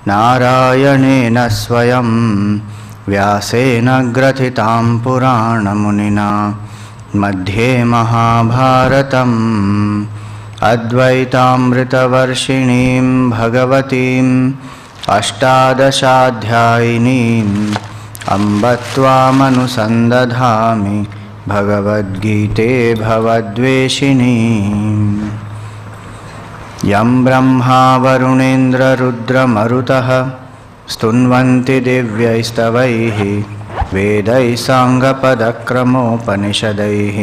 नारायणेन स्वयं व्यासेन ग्रथितां पुराणमुनिना मध्ये महाभारतम् अद्वैतामृतवर्षिणीं भगवतीम् अष्टादशाध्यायिनीम् अम्ब त्वामनुसन्दधामि भगवद्गीते भवद्वेषिणीम्। यं ब्रह्मा वरुणेन्द्ररुद्रमरुतः स्तुन्वन्ति दिव्यैस्तवैः वेदैः साङ्गपदक्रमोपनिषदैः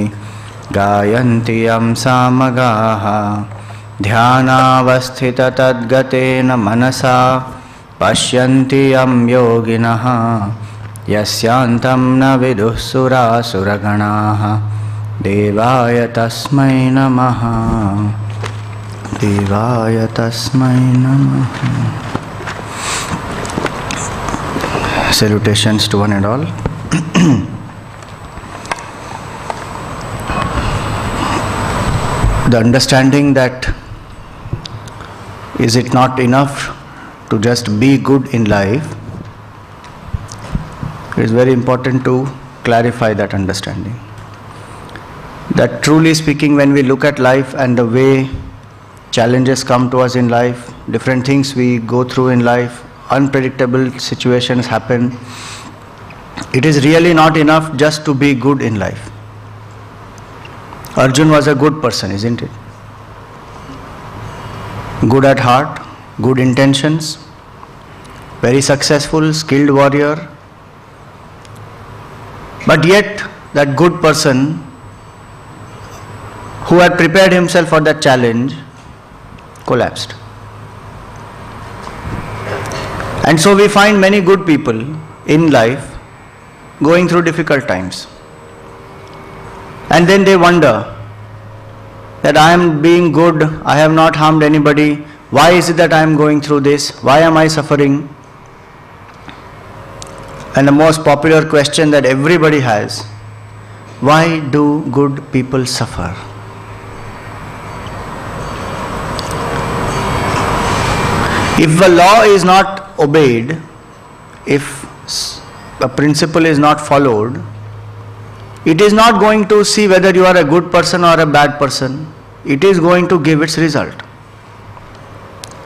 गायन्ति यं सामगाः। ध्यानावस्थिततद्गतेन मनसा पश्यन्ति यं योगिनः यस्यान्तं न विदुः सुरासुरगणाः। देवाय तस्मै नमः। देवाय तस्मै नमः। Salutations to one and all. The understanding that is it not enough to just be good in life, it is very important to clarify that understanding. That truly speaking, when we look at life and the way challenges come to us in life, different things we go through in life, unpredictable situations happen, it is really not enough just to be good in life. Arjun was a good person, isn't it? Good at heart, good intentions, very successful, skilled warrior. But yet, that good person who had prepared himself for that challenge collapsed. And so we find many good people in life going through difficult times. And then they wonder that I am being good, I have not harmed anybody, why is it that I am going through this, why am I suffering? And the most popular question that everybody has, why do good people suffer? If a law is not obeyed, if a principle is not followed, it is not going to see whether you are a good person or a bad person. It is going to give its result.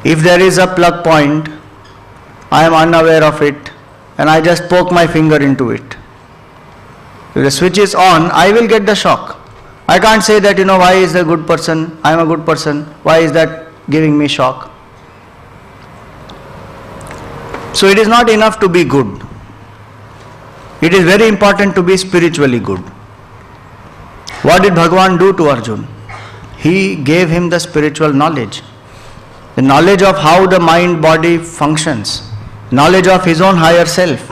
If there is a plug point, I am unaware of it, and I just poke my finger into it. If the switch is on, I will get the shock. I can't say that, why is a good person, I am a good person, why is that giving me shock? So it is not enough to be good. It is very important to be spiritually good. What did Bhagavan do to Arjun? He gave him the spiritual knowledge. The knowledge of how the mind body functions. Knowledge of his own higher self.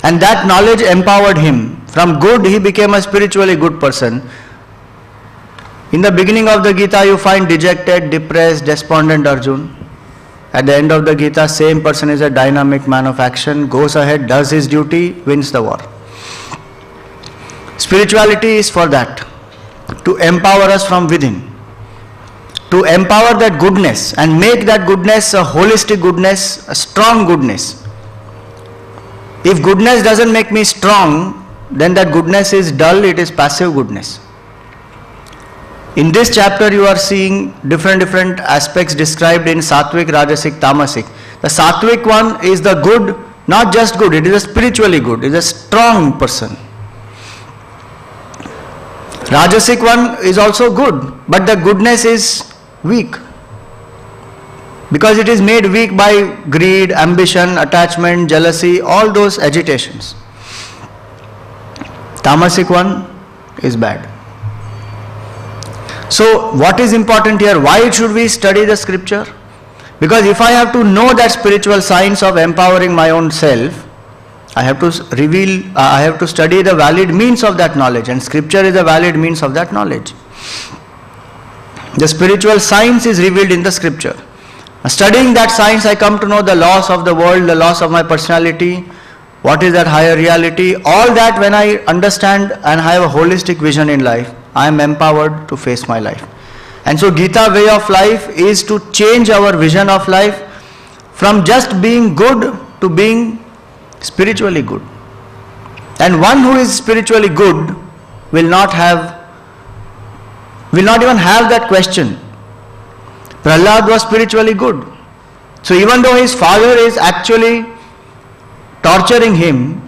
And that knowledge empowered him. From good, he became a spiritually good person. In the beginning of the Gita, you find dejected, depressed, despondent Arjun. At the end of the Gita, same person is a dynamic man of action, goes ahead, does his duty, wins the war. Spirituality is for that, to empower us from within, to empower that goodness and make that goodness a holistic goodness, a strong goodness. If goodness doesn't make me strong, then that goodness is dull, it is passive goodness. In this chapter you are seeing different aspects described in Sattvic, Rajasic, Tamasic. The Sattvic one is the good, not just good, it is a spiritually good, it is a strong person. Rajasic one is also good, but the goodness is weak. Because it is made weak by greed, ambition, attachment, jealousy, all those agitations. Tamasic one is bad. So what is important here? Why should we study the scripture? Because if I have to know that spiritual science of empowering my own self, I have to study the valid means of that knowledge, and scripture is a valid means of that knowledge. The spiritual science is revealed in the scripture. Studying that science, I come to know the laws of the world, the laws of my personality, what is that higher reality. All that, when I understand and have a holistic vision in life, I am empowered to face my life. And so Gita way of life is to change our vision of life from just being good to being spiritually good. And one who is spiritually good will not even have that question. Prahlad was spiritually good. So even though his father is actually torturing him,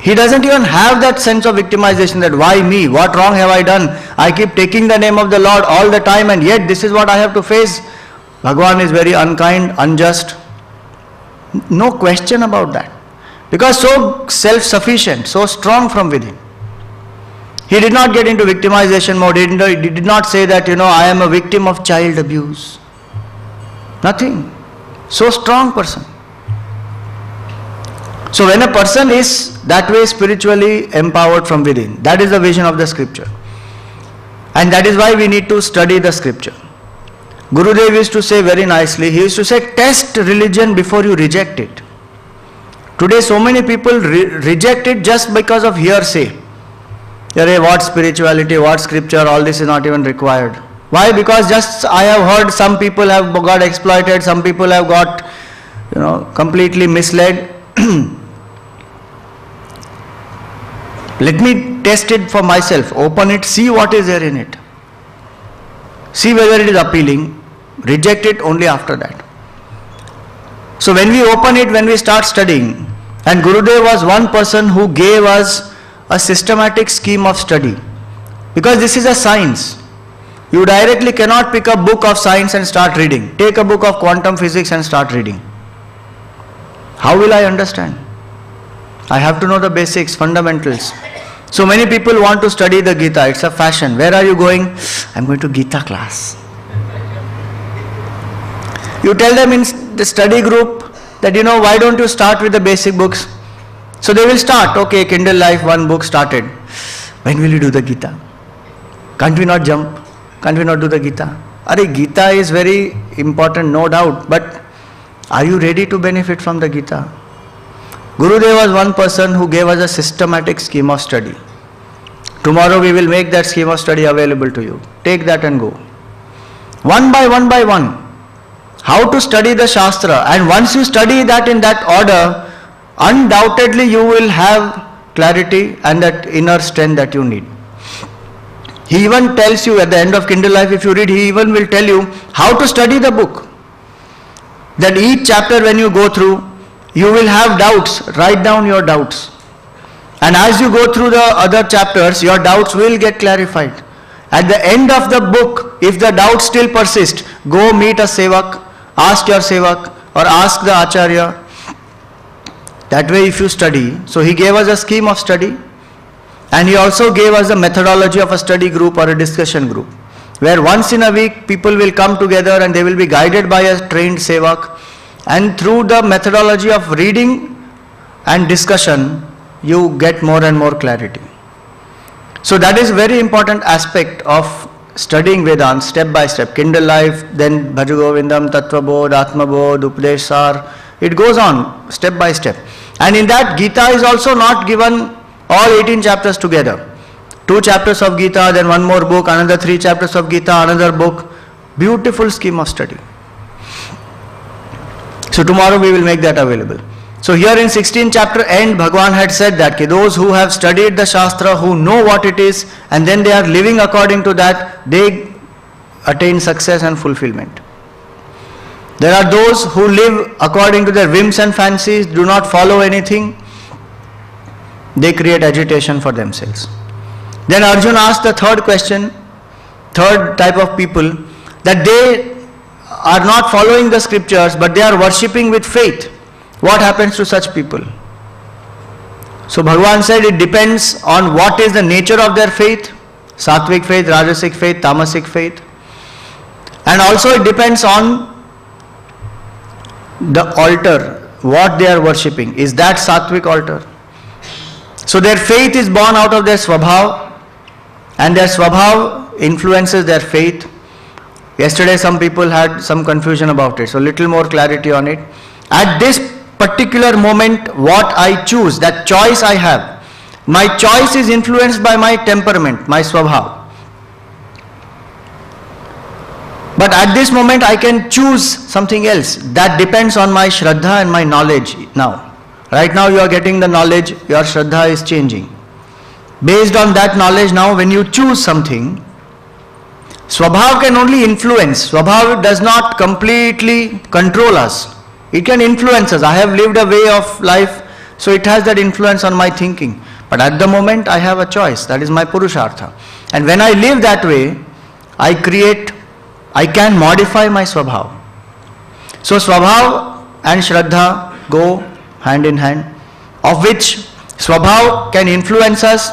he doesn't even have that sense of victimization, that why me, what wrong have I done, I keep taking the name of the Lord all the time and yet this is what I have to face. Bhagavan is very unkind, unjust. No question about that. Because so self-sufficient, so strong from within. He did not get into victimization mode. He did not say that, I am a victim of child abuse. Nothing. So strong person. So when a person is that way spiritually empowered from within, that is the vision of the scripture. And that is why we need to study the scripture. Gurudev used to say very nicely, he used to say, test religion before you reject it. Today so many people reject it just because of hearsay. What spirituality, what scripture, all this is not even required. Why? Because just I have heard some people have got exploited, some people have got, completely misled. Let me test it for myself, open it, see what is there in it. See whether it is appealing, reject it only after that. So when we open it, when we start studying, and Gurudev was one person who gave us a systematic scheme of study. Because this is a science. You directly cannot pick a book of science and start reading. Take a book of quantum physics and start reading. How will I understand? I have to know the basics, fundamentals. So many people want to study the Gita. It's a fashion. Where are you going? I'm going to Gita class. You tell them in the study group that, why don't you start with the basic books? So they will start. Okay, Kindle Life, one book started. When will you do the Gita? Can't we not jump? Can't we not do the Gita? Gita is very important, no doubt. But are you ready to benefit from the Gita? Gurudev was one person who gave us a systematic scheme of study. Tomorrow we will make that scheme of study available to you. Take that and go. One by one. How to study the Shastra. And once you study that in that order, undoubtedly you will have clarity and that inner strength that you need. He even tells you at the end of Kindle Life, if you read, he even will tell you how to study the book. That each chapter when you go through, you will have doubts. Write down your doubts. And as you go through the other chapters, your doubts will get clarified. At the end of the book, if the doubts still persist, go meet a sevak, ask your sevak or ask the acharya. That way if you study. So he gave us a scheme of study and he also gave us the methodology of a study group or a discussion group, where once in a week people will come together and they will be guided by a trained sevak, and through the methodology of reading and discussion you get more and more clarity. So that is very important aspect of studying Vedanta step by step. Kindle Life, then Bhaj Govindam, Tattva Bodh, Atma Bodh, Upadesh Sar. It goes on step by step. And in that, Gita is also not given all 18 chapters together. 2 chapters of Gita, then one more book, another 3 chapters of Gita, another book. Beautiful scheme of study. So tomorrow we will make that available. So here in 16th chapter end, Bhagavan had said that those who have studied the Shastra, who know what it is, and then they are living according to that, they attain success and fulfillment. There are those who live according to their whims and fancies, do not follow anything. They create agitation for themselves. Then Arjuna asked the third question, third type of people, that they are not following the scriptures, but they are worshipping with faith. What happens to such people? So Bhagavan said it depends on what is the nature of their faith, Sattvic faith, Rajasic faith, Tamasic faith. And also it depends on the altar, what they are worshipping. Is that Sattvic altar? So their faith is born out of their Swabhav, and their Swabhav influences their faith. Yesterday some people had some confusion about it, so little more clarity on it. At this particular moment, what I choose, that choice I have, my choice is influenced by my temperament, my Swabhav. But at this moment I can choose something else. That depends on my Shraddha and my knowledge now. Right now you are getting the knowledge, your Shraddha is changing. Based on that knowledge now, when you choose something, Swabhav can only influence. Swabhav does not completely control us. It can influence us. I have lived a way of life, so it has that influence on my thinking. But at the moment I have a choice. That is my Purushartha. And when I live that way, I can modify my Swabhav. So Swabhav and Shraddha go hand in hand, of which Swabhav can influence us,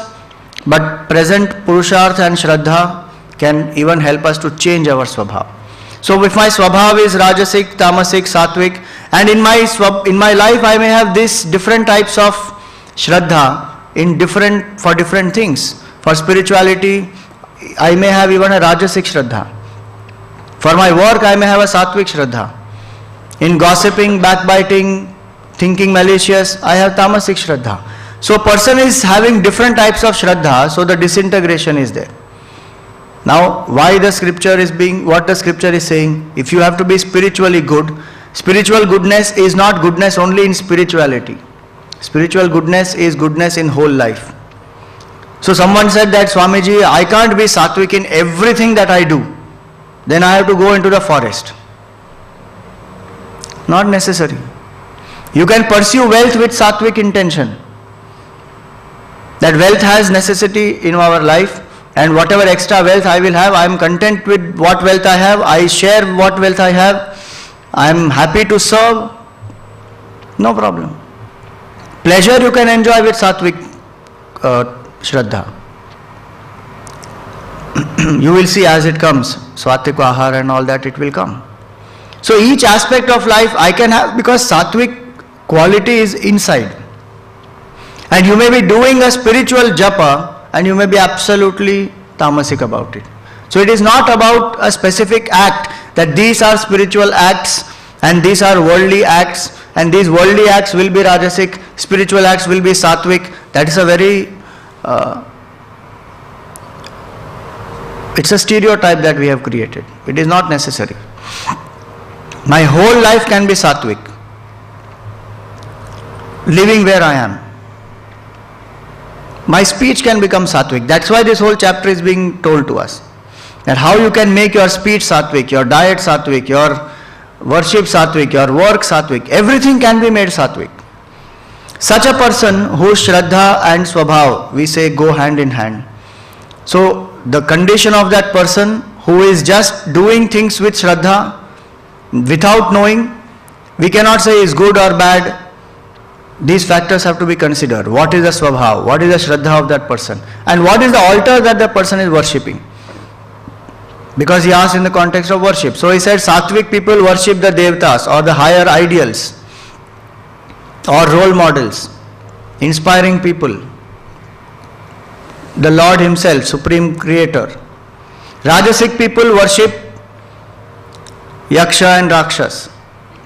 but present Purushartha and Shraddha can even help us to change our Swabhav. So if my Swabhav is Rajasic, Tamasic, Sattvic, and in my life I may have these different types of Shraddha for different things. For spirituality, I may have even a Rajasic Shraddha. For my work, I may have a Sattvic Shraddha. In gossiping, backbiting, thinking malicious, I have Tamasic Shraddha. So a person is having different types of Shraddha, so the disintegration is there. Now, what the scripture is saying, if you have to be spiritually good, spiritual goodness is not goodness only in spirituality. Spiritual goodness is goodness in whole life. So someone said that, Swamiji, I can't be Sattvic in everything that I do. Then I have to go into the forest. Not necessary. You can pursue wealth with Sattvic intention. That wealth has necessity in our life, and whatever extra wealth I will have, I am content with what wealth I have. I share what wealth I have. I am happy to serve. No problem. Pleasure you can enjoy with Sattvic Shraddha. You will see as it comes, Swatik Ahar and all that, it will come. So each aspect of life I can have, because Sattvic quality is inside. And you may be doing a spiritual japa and you may be absolutely tamasic about it. So it is not about a specific act, that these are spiritual acts and these are worldly acts, and these worldly acts will be Rajasic, spiritual acts will be Sattvic. That is a very it's a stereotype that we have created. It is not necessary. My whole life can be Sattvic, living where I am. My speech can become Sattvic. That's why this whole chapter is being told to us. That how you can make your speech Sattvic, your diet Sattvic, your worship Sattvic, your work Sattvic. Everything can be made Sattvic. Such a person whose Shraddha and Swabhav, we say, go hand in hand. So the condition of that person who is just doing things with Shraddha without knowing, we cannot say is good or bad. These factors have to be considered. What is the Swabhav? What is the Shraddha of that person? And what is the altar that the person is worshipping? Because he asked in the context of worship. So he said Sattvic people worship the Devatas or the higher ideals or role models, inspiring people. The Lord Himself, Supreme Creator. Rajasic people worship Yaksha and Rakshas.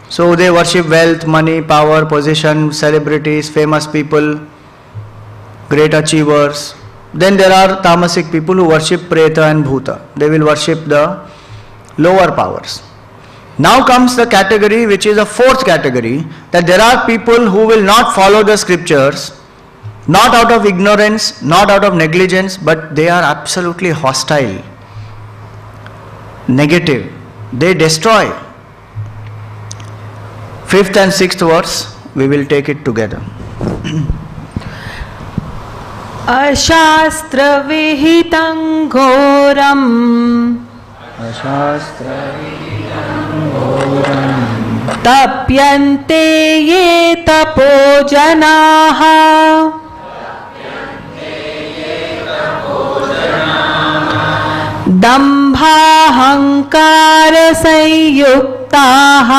So they worship wealth, money, power, position, celebrities, famous people, great achievers. Then there are Tamasic people who worship Preta and Bhuta. They will worship the lower powers. Now comes the category which is a fourth category, that there are people who will not follow the scriptures, not out of ignorance, not out of negligence, but they are absolutely hostile, negative. They destroy. Fifth and sixth verse, we will take it together. Ashastra vihitam ghoram tapyante ye tapo janaha dambha hankara sayyuktaha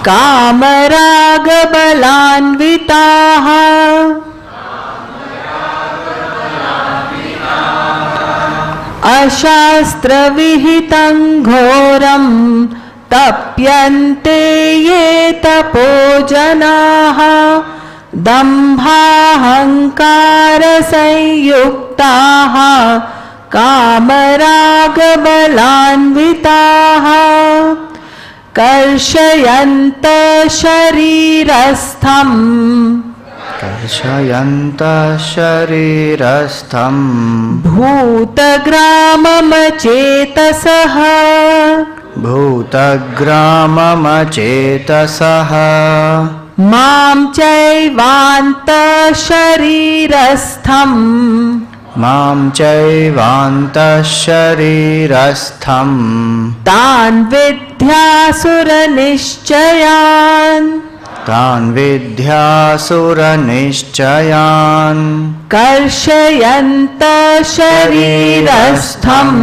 कामराग बलान्विताः अशास्त्र विहितं घोरं तप्यन्ते ये तपो जनाः दम्भाहङ्कारसंयुक्ताः कामरागबलान्विताः कर्षयन्तः शरीरस्थम् भूतग्राममचेतसः मां चैवान्तः शरीरस्थम् तान् विद्यासुरनिश्चयान् कर्षयन्तः शरीरस्थम्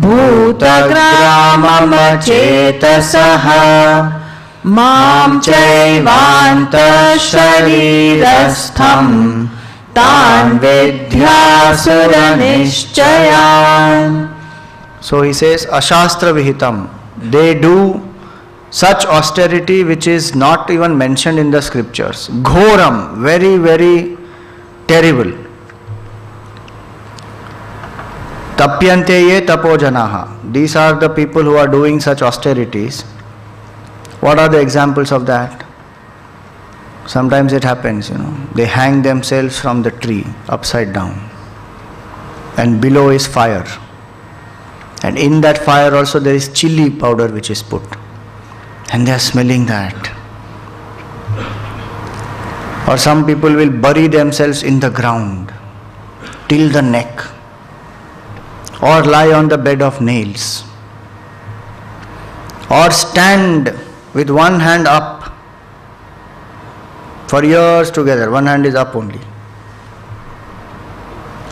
भूतग्राममचेतसः मां चैवान्तः शरीरस्थम् तान् विद्यासुरनिश्चयान्. So he says, Ashastra Vihitam. They do such austerity which is not even mentioned in the scriptures. Ghoram, very, very terrible. Tapyante ye tapojanaha. These are the people who are doing such austerities. What are the examples of that? Sometimes it happens, they hang themselves from the tree upside down, and below is fire, and in that fire also there is chili powder which is put, and they are smelling that. Or some people will bury themselves in the ground till the neck, or lie on the bed of nails, or stand with one hand up for years together, one hand is up only.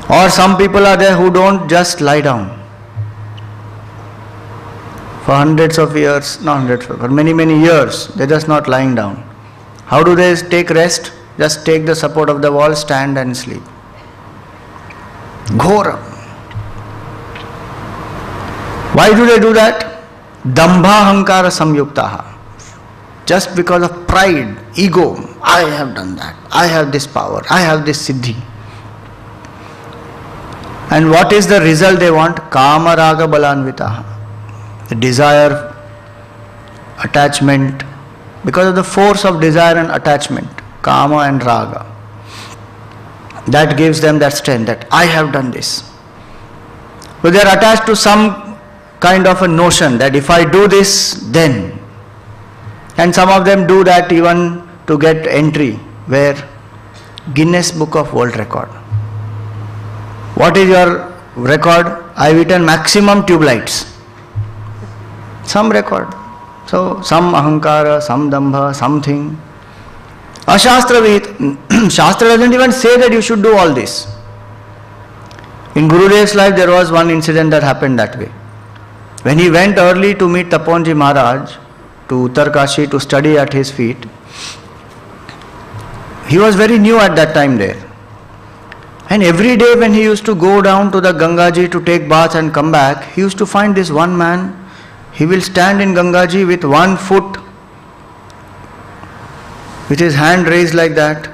Or some people are there who don't just lie down for hundreds of years, not hundreds, for many, many years, they're just not lying down. How do they take rest? Just take the support of the wall, stand and sleep. Ghora. Why do they do that? Dambha hankara samyuktaha. Just because of pride, ego. I have done that. I have this power. I have this siddhi. And what is the result they want? Kama raga balanvitaha. The desire, attachment. Because of the force of desire and attachment. Kama and raga. That gives them that strength that I have done this. But they are attached to some kind of a notion that if I do this, then. And some of them do that even to get entry, where Guinness Book of World Record. What is your record? I have eaten maximum tube lights. Some record. So some ahankara, some dambha, something. Ashastra Vihit. Shastra doesn't even say that you should do all this. In Gurudev's life there was one incident that happened that way. When he went early to meet Taponji Maharaj to Uttarkashi to study at his feet, he was very new at that time there. And every day when he used to go down to the Gangaji to take bath and come back, he used to find this one man. He will stand in Gangaji with one foot, with his hand raised like that.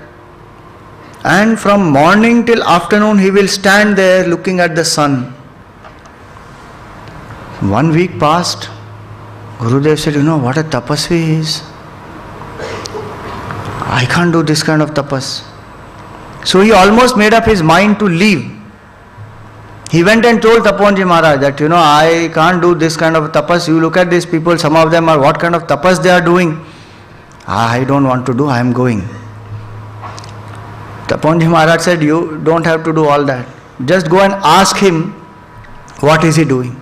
And from morning till afternoon he will stand there looking at the sun. 1 week passed. Gurudev said, what a tapasvi he is. I can't do this kind of tapas. So he almost made up his mind to leave. He went and told Taponji Maharaj that, I can't do this kind of tapas. You look at these people, some of them are, what kind of tapas they are doing. I don't want to do, I am going. Taponji Maharaj said, you don't have to do all that. Just go and ask him, what is he doing?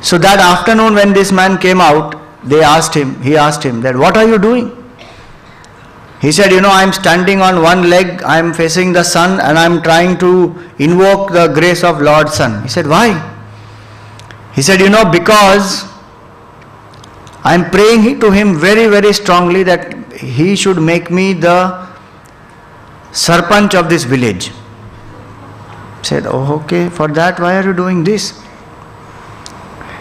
So that afternoon when this man came out, he asked him that, what are you doing? He said, I am standing on one leg, I am facing the sun and I am trying to invoke the grace of Lord Sun. He said, why? He said, because I am praying to him very, very strongly that he should make me the sarpanch of this village. He said, okay, for that why are you doing this?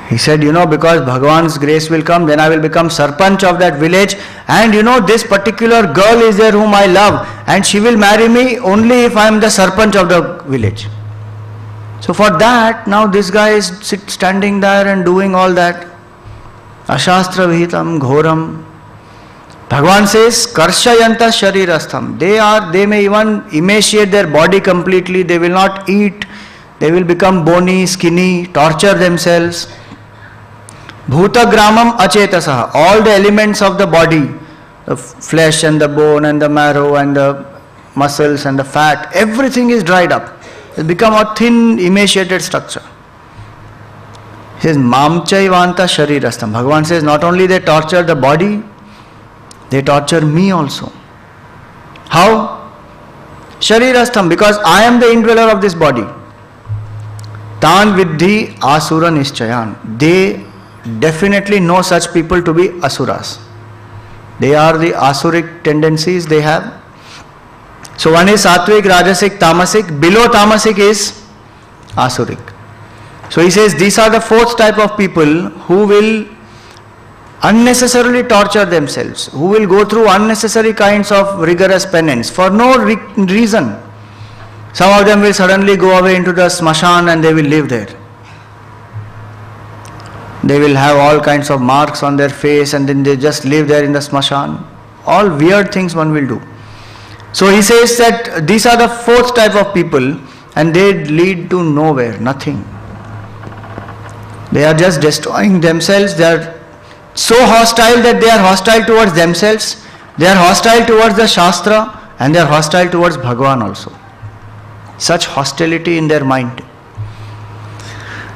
He said, because Bhagavan's grace will come, then I will become sarpanch of that village And you know, this particular girl is there whom I love, and she will marry me only if I am the sarpanch of the village. So for that, now this guy is standing there and doing all that. Ashastra vihitam ghoram. Bhagavan says, karshayanta sharirastham. They may even emaciate their body completely, they will not eat, they will become bony, skinny, torture themselves. Bhutagramam achetasaha. All the elements of the body, the flesh and the bone and the marrow and the muscles and the fat, everything is dried up. It become a thin, emaciated structure. He says, mamchaivanta sharirastham. Bhagavan says, not only they torture the body, they torture me also. How? Sharirastham, because I am the indweller of this body. Tan vidhi asura nishchayan. They definitely know such people to be asuras. They are the asuric tendencies they have. So one is sattvic, rajasic, tamasic. Below tamasic is asuric. So he says these are the fourth type of people who will unnecessarily torture themselves, who will go through unnecessary kinds of rigorous penance for no reason. Some of them will suddenly go away into the smashan and they will live there. They will have all kinds of marks on their face and then they just live there in the smashan. All weird things one will do. So he says that these are the fourth type of people and they lead to nowhere, nothing. They are just destroying themselves. They are so hostile that they are hostile towards themselves. They are hostile towards the Shastra and they are hostile towards Bhagavan also. Such hostility in their mind.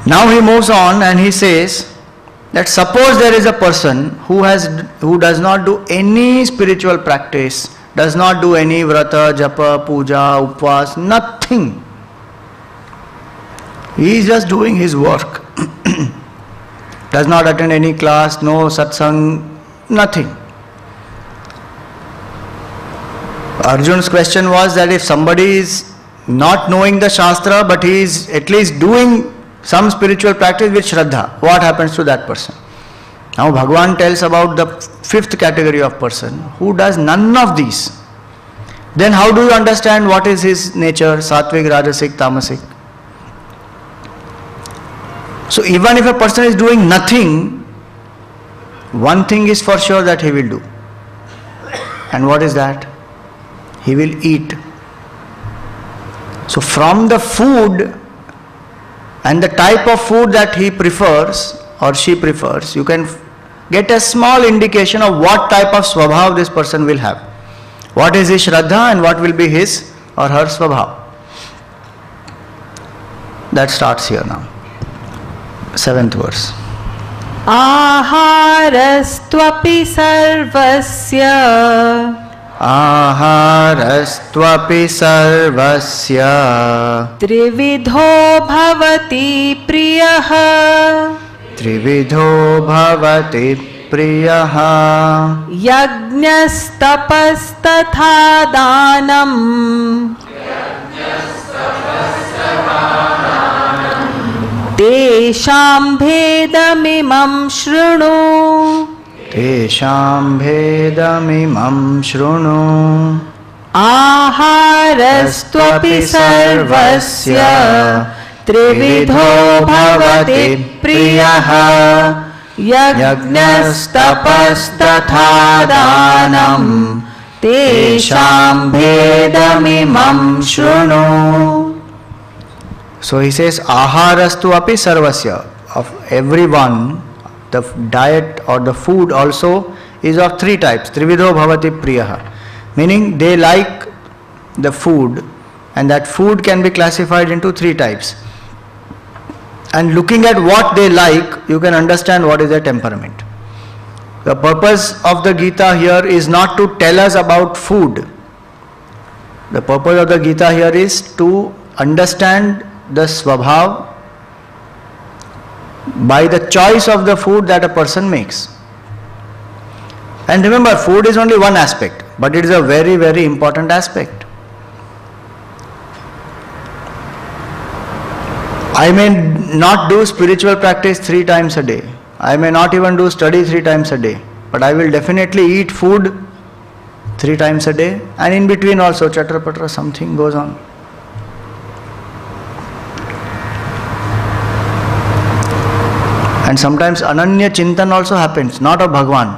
Now he moves on and he says that suppose there is a person who does not do any spiritual practice, does not do any vrata, japa, puja, upvas, nothing. He is just doing his work. Does not attend any class, no satsang, nothing. Arjun's question was that if somebody is not knowing the Shastra but he is at least doing some spiritual practice with Shraddha, what happens to that person? Now Bhagavan tells about the fifth category of person who does none of these. Then how do you understand what is his nature, sattvic, rajasic, tamasic? So even if a person is doing nothing, one thing is for sure that he will do. And what is that? He will eat. So from the food and the type of food that he prefers or she prefers, you can get a small indication of what type of swabhav this person will have. What is his Shraddha and what will be his or her swabhav. That starts here now. 7th verse. Aharastvapi sarvasya Aharastvapi sarvasya trividho bhavati priyaha Trividho bhavati priyaha yajnastapastatha danam tesham bhedamimam shrunu Tesham bhedamimam shrunu Aharastvapi sarvasya trividho bhavati priyaha yajnastapastatha danam tesham bhedamimam shrunu. So he says, aharastu api sarvasya, of everyone, the diet or the food also is of three types. Trividho bhavati priyaha, meaning they like the food, and that food can be classified into three types. And looking at what they like, you can understand what is their temperament. The purpose of the Gita here is not to tell us about food. The purpose of the Gita here is to understand the swabhav by the choice of the food that a person makes. And remember, food is only one aspect, but it is a very, very important aspect. I may not do spiritual practice 3 times a day. I may not even do study 3 times a day. but I will definitely eat food 3 times a day, and in between also chatra patra something goes on. And sometimes Ananya Chintan also happens, not of Bhagwan.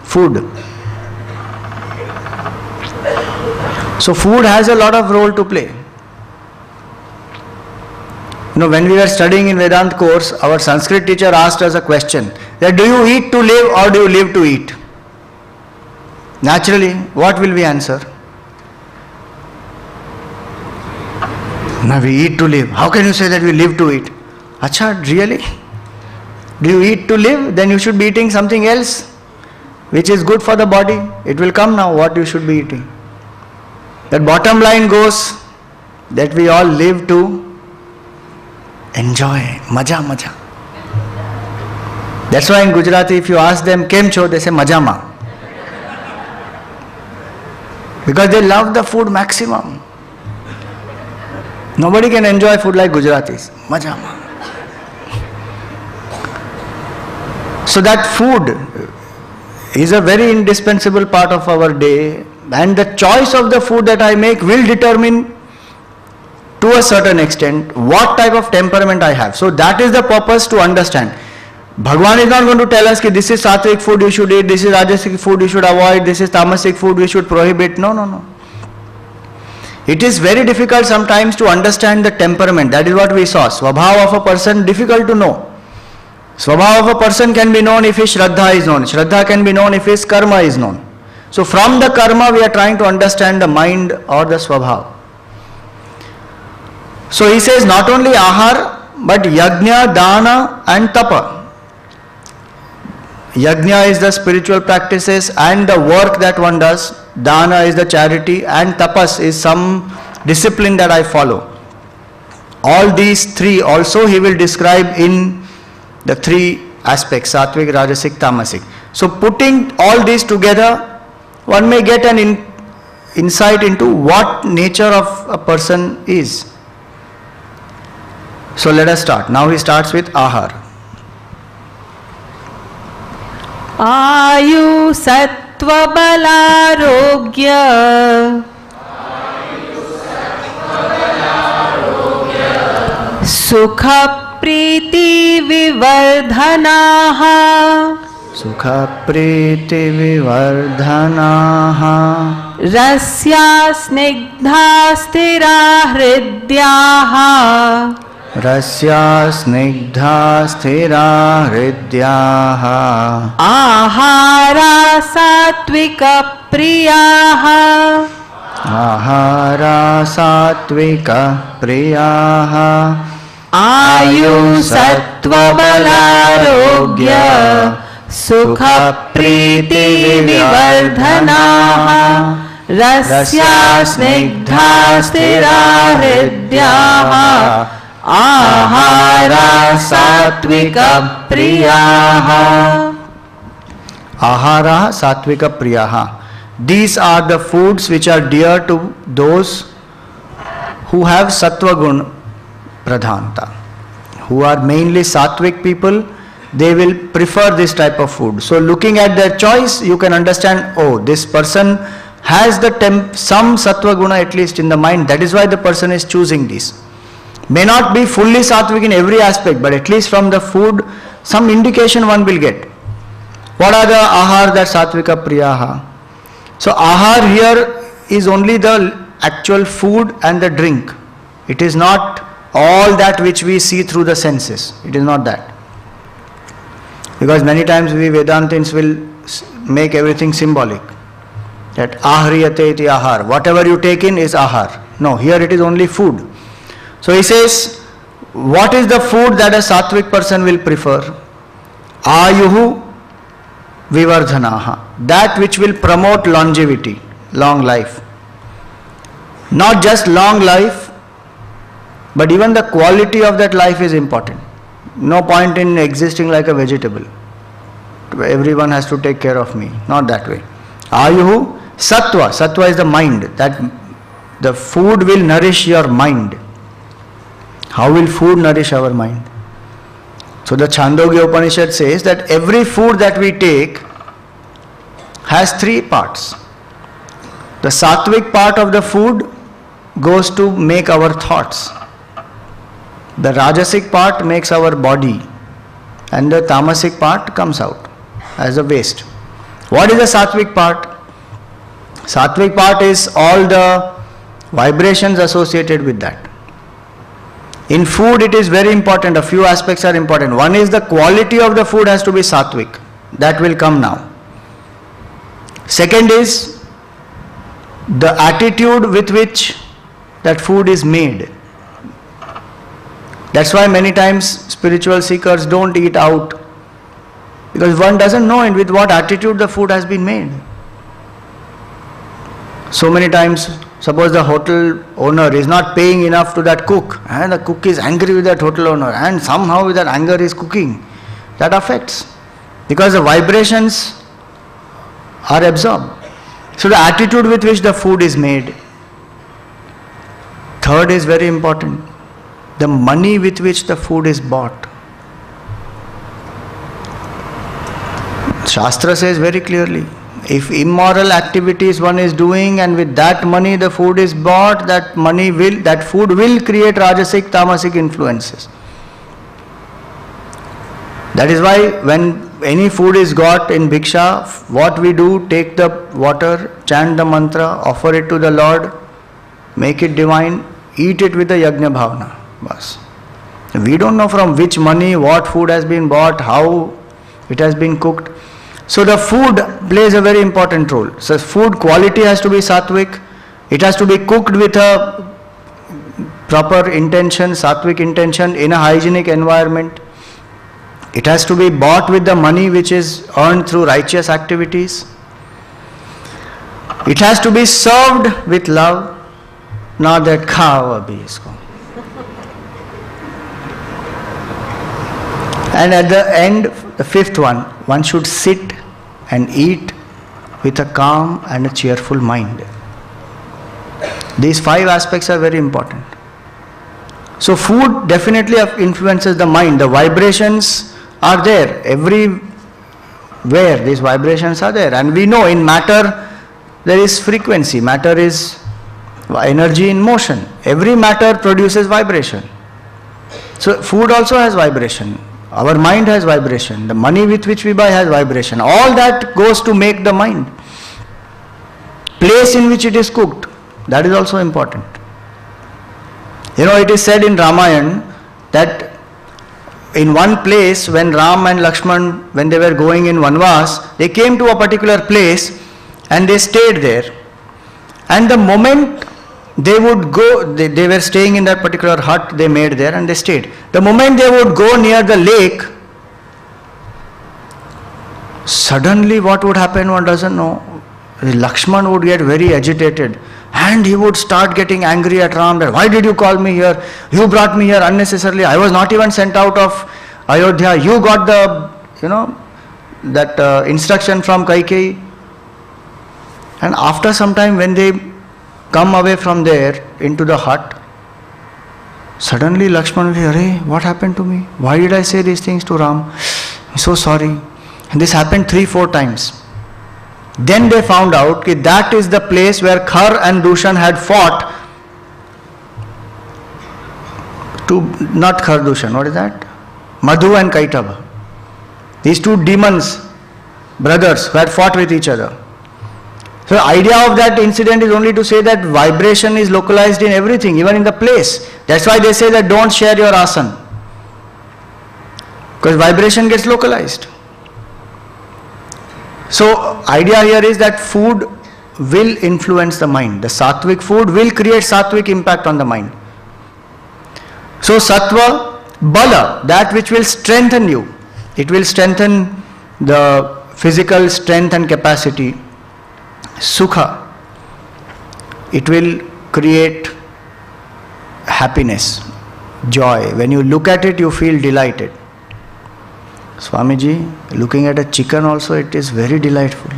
Food. So food has a lot of role to play. You know, when we were studying in Vedant course, our Sanskrit teacher asked us a question, that do you eat to live or do you live to eat? Naturally, what will we answer? Now we eat to live. How can you say that we live to eat? Acha, really? Do you eat to live? Then you should be eating something else which is good for the body. It will come now what you should be eating. The bottom line goes that we all live to enjoy. Maja, maja. That's why in Gujarati if you ask them, Kem cho? They say Majama. Because they love the food maximum. Nobody can enjoy food like Gujaratis. Majama. So that food is a very indispensable part of our day, and the choice of the food that I make will determine to a certain extent what type of temperament I have. So that is the purpose to understand. Bhagwan is not going to tell us that this is sattvic food you should eat, this is rajasic food you should avoid, this is tamasic food we should prohibit. No, no, no. It is very difficult sometimes to understand the temperament. That is what we saw. Swabhav of a person, difficult to know. Swabhav of a person can be known if his Shraddha is known. Shraddha can be known if his Karma is known. So from the Karma we are trying to understand the mind or the Swabhav. So he says not only Ahar but Yajna, Dana and Tapa. Yajna is the spiritual practices and the work that one does. Dana is the charity and Tapas is some discipline that I follow. All these three also he will describe in the 3 aspects, Sattvic, Rajasic, Tamasic. So putting all these together, one may get an insight into what nature of a person is. So let us start. Now he starts with Ahar. Ayu sattva balarogya sukha प्रीति विवर्धनाः सुख प्रीति विवर्धनाः Russia Snigdha स्थिरा हृद्याः Russia Snigdha स्थिरा हृद्याः आहारा सात्विक प्रियाः आहारा सात्विक प्रियाः आयु सत्व बलारोग्य सुख प्रीति विवर्धनाः रस्या स्निग्धा स्थिरा हृद्याः आहारा सात्विक प्रियाः Ahara satvika priyaha. These are the foods which are dear to those who have sattva gun pradhanta, who are mainly sattvic people. They will prefer this type of food. So looking at their choice, you can understand, oh, this person has the some sattva guna at least in the mind. That is why the person is choosing this. May not be fully sattvic in every aspect, but at least from the food, some indication one will get. What are the ahar that sattvika priyaha? So ahar here is only the actual food and the drink. It is not all that which we see through the senses. It is not that. Because many times we Vedantins will make everything symbolic. That ahriyate iti ahar. Whatever you take in is ahar. No, here it is only food. So he says, what is the food that a sattvic person will prefer? Ayuhu vivardhanaha. That which will promote longevity, long life. Not just long life, but even the quality of that life is important. No point in existing like a vegetable. Everyone has to take care of me. Not that way. Ayuhu sattva. Sattva is the mind. That the food will nourish your mind. How will food nourish our mind? So the Chandogya Upanishad says that every food that we take has three parts. The sattvic part of the food goes to make our thoughts. The rajasic part makes our body. And the tamasic part comes out as a waste. What is the sattvic part? Sattvic part is all the vibrations associated with that. In food it is very important, a few aspects are important. One is the quality of the food has to be sattvic. That will come now. Second is the attitude with which that food is made. That's why many times spiritual seekers don't eat out, because one doesn't know with what attitude the food has been made. So many times, suppose the hotel owner is not paying enough to that cook, and the cook is angry with that hotel owner, and somehow with that anger is cooking. That affects, because the vibrations are absorbed. So the attitude with which the food is made. Third is very important. The money with which the food is bought. Shastra says very clearly, if immoral activities one is doing and with that money the food is bought, that food will create rajasic, tamasic influences. That is why when any food is got in bhiksha, what we do, take the water, chant the mantra, offer it to the Lord, make it divine, eat it with the yajna bhavana. Bas. We don't know from which money, what food has been bought, how it has been cooked. So the food plays a very important role. So food quality has to be sattvic. It has to be cooked with a proper intention, sattvic intention, in a hygienic environment. It has to be bought with the money which is earned through righteous activities. It has to be served with love, not that khao abhi isko. And at the end, the fifth one should sit and eat with a calm and a cheerful mind. These 5 aspects are very important. So food definitely influences the mind. The vibrations are there. Everywhere these vibrations are there. And we know in matter there is frequency. Matter is energy in motion. Every matter produces vibration. So food also has vibration. Our mind has vibration. The money with which we buy has vibration. All that goes to make the mind. Place in which it is cooked, that is also important. You know, it is said in Ramayana that in one place when Ram and Lakshman, when they were going in Vanvas, they came to a particular place and they stayed there. And the moment they would go, they were staying in that particular hut they made there and they stayed. The moment they would go near the lake, suddenly what would happen one doesn't know. Lakshman would get very agitated and he would start getting angry at Ram that, why did you call me here? You brought me here unnecessarily. I was not even sent out of Ayodhya. You got that instruction from Kaikeyi. And after some time when they come away from there into the hut, suddenly Lakshman will say, what happened to me? Why did I say these things to Ram? I'm so sorry. And this happened 3-4 times. Then they found out that is the place where Khar and Dushan had fought to, not Khar Dushan, what is that? Madhu and Kaitava. These 2 demons, brothers, who had fought with each other. So the idea of that incident is only to say that vibration is localized in everything, even in the place. That's why they say that don't share your asan. Because vibration gets localized. So idea here is that food will influence the mind. The sattvic food will create sattvic impact on the mind. So sattva, bala, that which will strengthen you. It will strengthen the physical strength and capacity. Sukha, it will create happiness, joy. When you look at it, you feel delighted. Swamiji, looking at a chicken also, it is very delightful.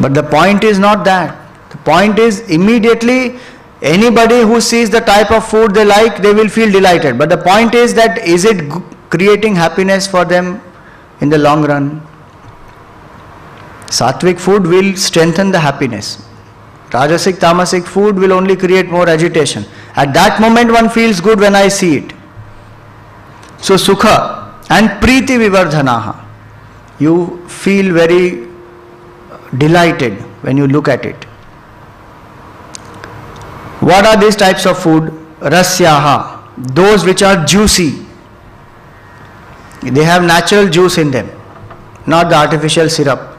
But the point is not that. The point is immediately Anybody who sees the type of food they like, they will feel delighted. But the point is that is it creating happiness for them in the long run? Sattvic food will strengthen the happiness. Rajasic, tamasic food will only create more agitation. At that moment one feels good when I see it. So sukha and priti vivardhanaha. You feel very delighted when you look at it. What are these types of food? Rasyaha, those which are juicy. They have natural juice in them, not the artificial syrup.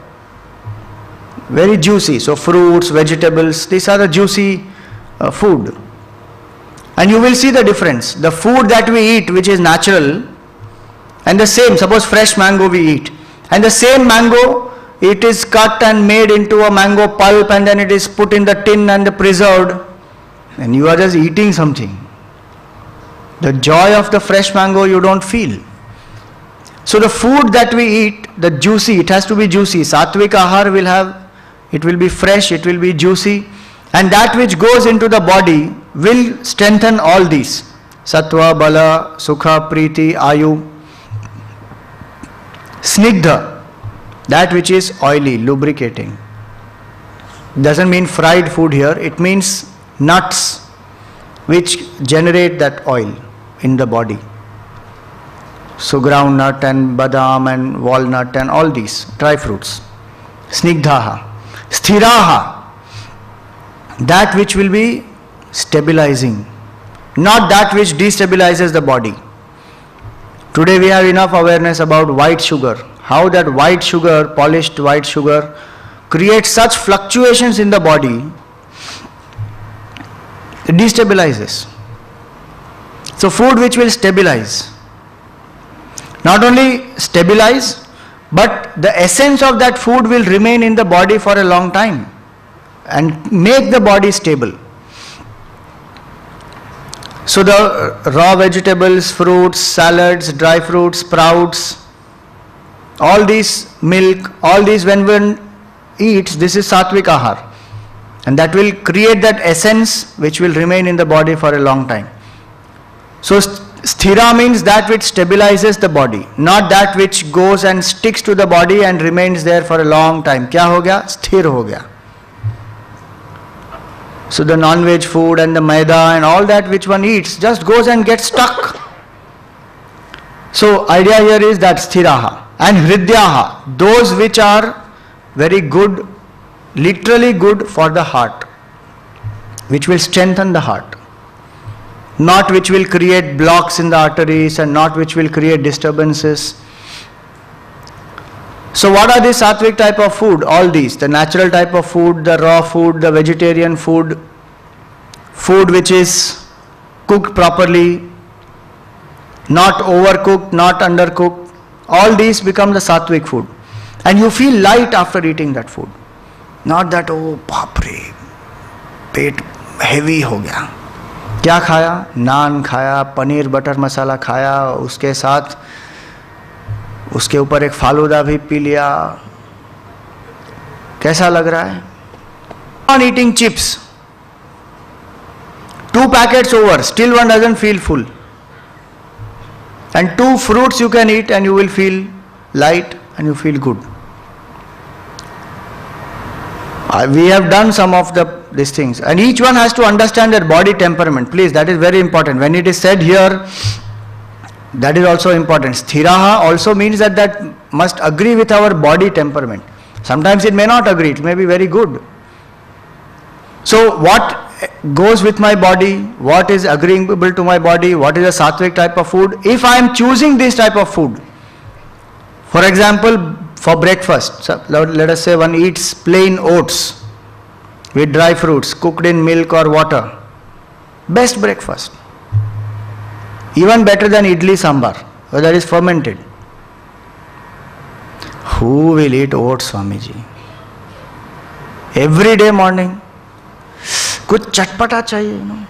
Very juicy. So fruits, vegetables, these are the juicy food. And you will see the difference. The food that we eat which is natural, and the same, suppose fresh mango we eat, and the same mango, it is cut and made into a mango pulp and then it is put in the tin and preserved, and you are just eating something. The joy of the fresh mango you don't feel. So the food that we eat, the juicy, it has to be juicy. Sattvic ahar will have, it will be fresh, it will be juicy, and that which goes into the body will strengthen all these. Sattva, bala, sukha, priti, ayu. Snigdha, that which is oily, lubricating. Doesn't mean fried food here, it means nuts which generate that oil in the body. So groundnut and badam and walnut and all these dry fruits. Snigdhaha. Sthiraha, that which will be stabilizing, not that which destabilizes the body. Today we have enough awareness about white sugar, how that white sugar, polished white sugar, creates such fluctuations in the body, it destabilizes. So food which will stabilize, not only stabilize, but the essence of that food will remain in the body for a long time and make the body stable. So the raw vegetables, fruits, salads, dry fruits, sprouts, all these, milk, all these when one eats, this is sattvic ahar. And that will create that essence which will remain in the body for a long time. So sthira means that which stabilizes the body, not that which goes and sticks to the body and remains there for a long time. Kya ho gaya? Sthir ho gaya. So the non-veg food and the maida and all that which one eats just goes and gets stuck. So idea here is that sthiraha and hridyaha, those which are very good, literally good for the heart, which will strengthen the heart. Not which will create blocks in the arteries and not which will create disturbances. So what are the sattvic type of food? All these, the natural type of food, the raw food, the vegetarian food, food which is cooked properly, not overcooked, not undercooked, all these become the sattvic food. And you feel light after eating that food. Not that, oh, baapre, pet heavy हो गया. क्या खाया? नान खाया, paneer butter मसाला खाया, उसके साथ उसके ऊपर एक फालूदा भी पी लिया. कैसा लग रहा है? On eating chips, 2 packets over, still one doesn't feel full. And 2 fruits you can eat and you will feel light and you feel good. We have done some of these things, and each one has to understand their body temperament. Please, that is very important. When it is said here, that is also important. Sthiraha also means that must agree with our body temperament. Sometimes it may not agree, it may be very good. So what goes with my body, what is agreeable to my body, what is a sattvic type of food? If I am choosing this type of food, for example, for breakfast, so let us say one eats plain oats with dry fruits cooked in milk or water. Best breakfast. Even better than idli sambar, that is fermented. Who will eat oats, Swamiji? Every day morning. कुछ चटपटा चाहिए,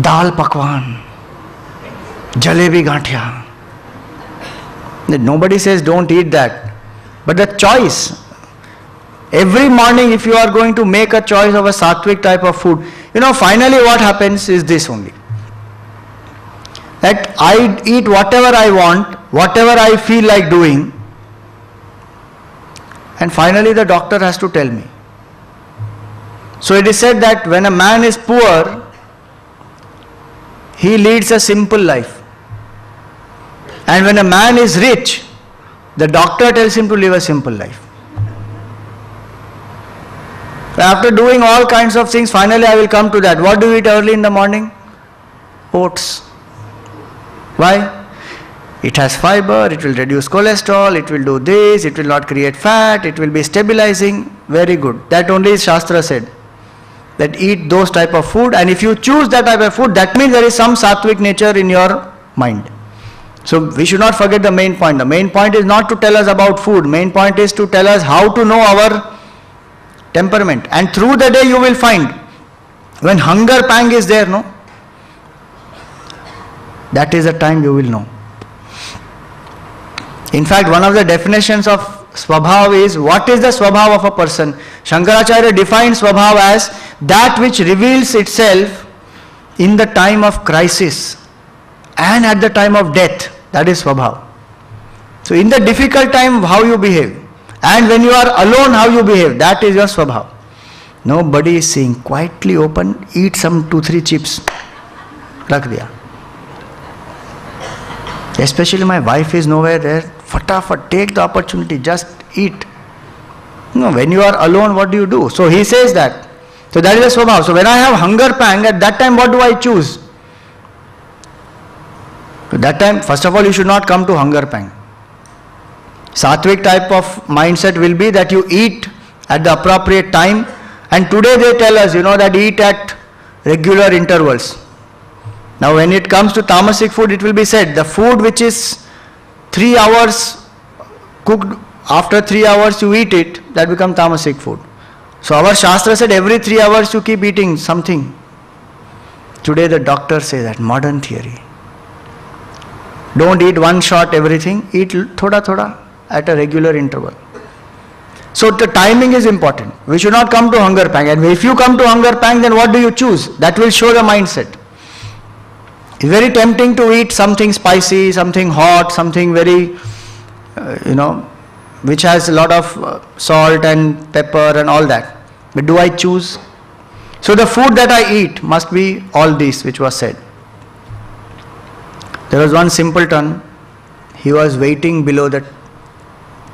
दाल पकवान, jalebi ganthiya. Nobody says don't eat that, but the choice, Every morning if you are going to make a choice of a sattvic type of food, finally what happens is this only. That I eat whatever I want, whatever I feel like doing, and finally the doctor has to tell me. So it is said that when a man is poor, he leads a simple life. And when a man is rich, the doctor tells him to live a simple life. After doing all kinds of things, finally I will come to that. What do you eat early in the morning? Oats. Why? It has fiber, it will reduce cholesterol, it will do this, it will not create fat, it will be stabilizing. Very good. That only Shastra said. That eat those type of food, and if you choose that type of food, that means there is some sattvic nature in your mind. So we should not forget the main point. The main point is not to tell us about food. Main point is to tell us how to know our temperament. And through the day you will find, when hunger pang is there, no? That is the time you will know. In fact, one of the definitions of Swabhav is, what is the Swabhav of a person? Shankaracharya defines Swabhav as that which reveals itself in the time of crisis and at the time of death. That is Swabhav. So in the difficult time, how you behave, and when you are alone, how you behave, that is your Swabhav. Nobody is seeing. Quietly open, eat some 2-3 chips. Rakh diya. Especially my wife is nowhere there. Fatafat, take the opportunity, just eat. When you are alone, what do you do? So he says that. So that is a Swabhav. So when I have hunger pang, at that time what do I choose? So that time, first of all, you should not come to hunger pang. Sattvic type of mindset will be that you eat at the appropriate time. And today they tell us, that eat at regular intervals. Now when it comes to tamasic food, it will be said, the food which is 3 hours cooked, after 3 hours you eat it, that becomes tamasic food. So our Shastra said every 3 hours you keep eating something. Today the doctor says that, modern theory. Don't eat one shot everything, eat thoda thoda at a regular interval. So the timing is important. We should not come to hunger pang. And if you come to hunger pang, then what do you choose? That will show the mindset. It's very tempting to eat something spicy, something hot, something very, which has a lot of salt and pepper and all that. But do I choose? So the food that I eat must be all this which was said. There was one simpleton, he was waiting below the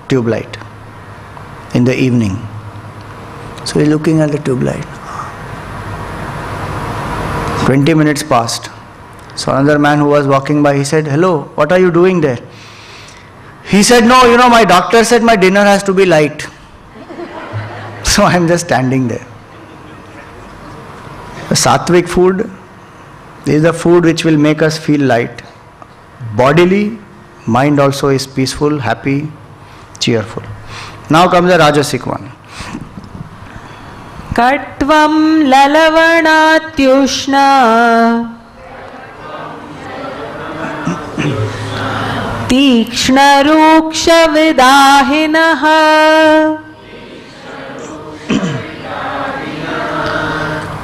tube light in the evening. So he's looking at the tube light. 20 minutes passed. So another man who was walking by, he said, "Hello, what are you doing there?" He said, "No, my doctor said my dinner has to be light." So I am just standing there. The sattvic food is the food which will make us feel light. Bodily, mind also is peaceful, happy, cheerful. Now comes the Rajasic one. Katvam lalavanatyushna Tikshna ruksha vidahinaha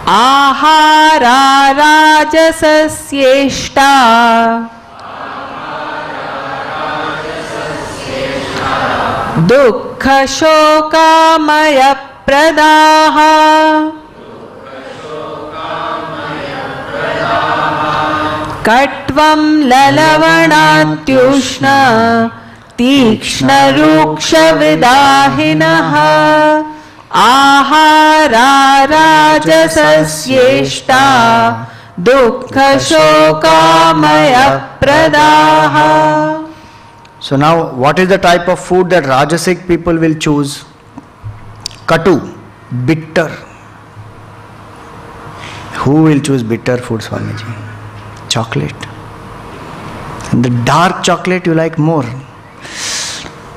Ahara rajasasyeshta Dukkha shokamaya pradaha Katvam lalavanatyushna Tikshna ruksha vidahinaha Ahara rajasasyeshta Dukkha shokamaya pradaha. So now, what is the type of food that Rajasic people will choose? Katu, bitter. Who will choose bitter food, Swamiji? Chocolate. And the dark chocolate you like more.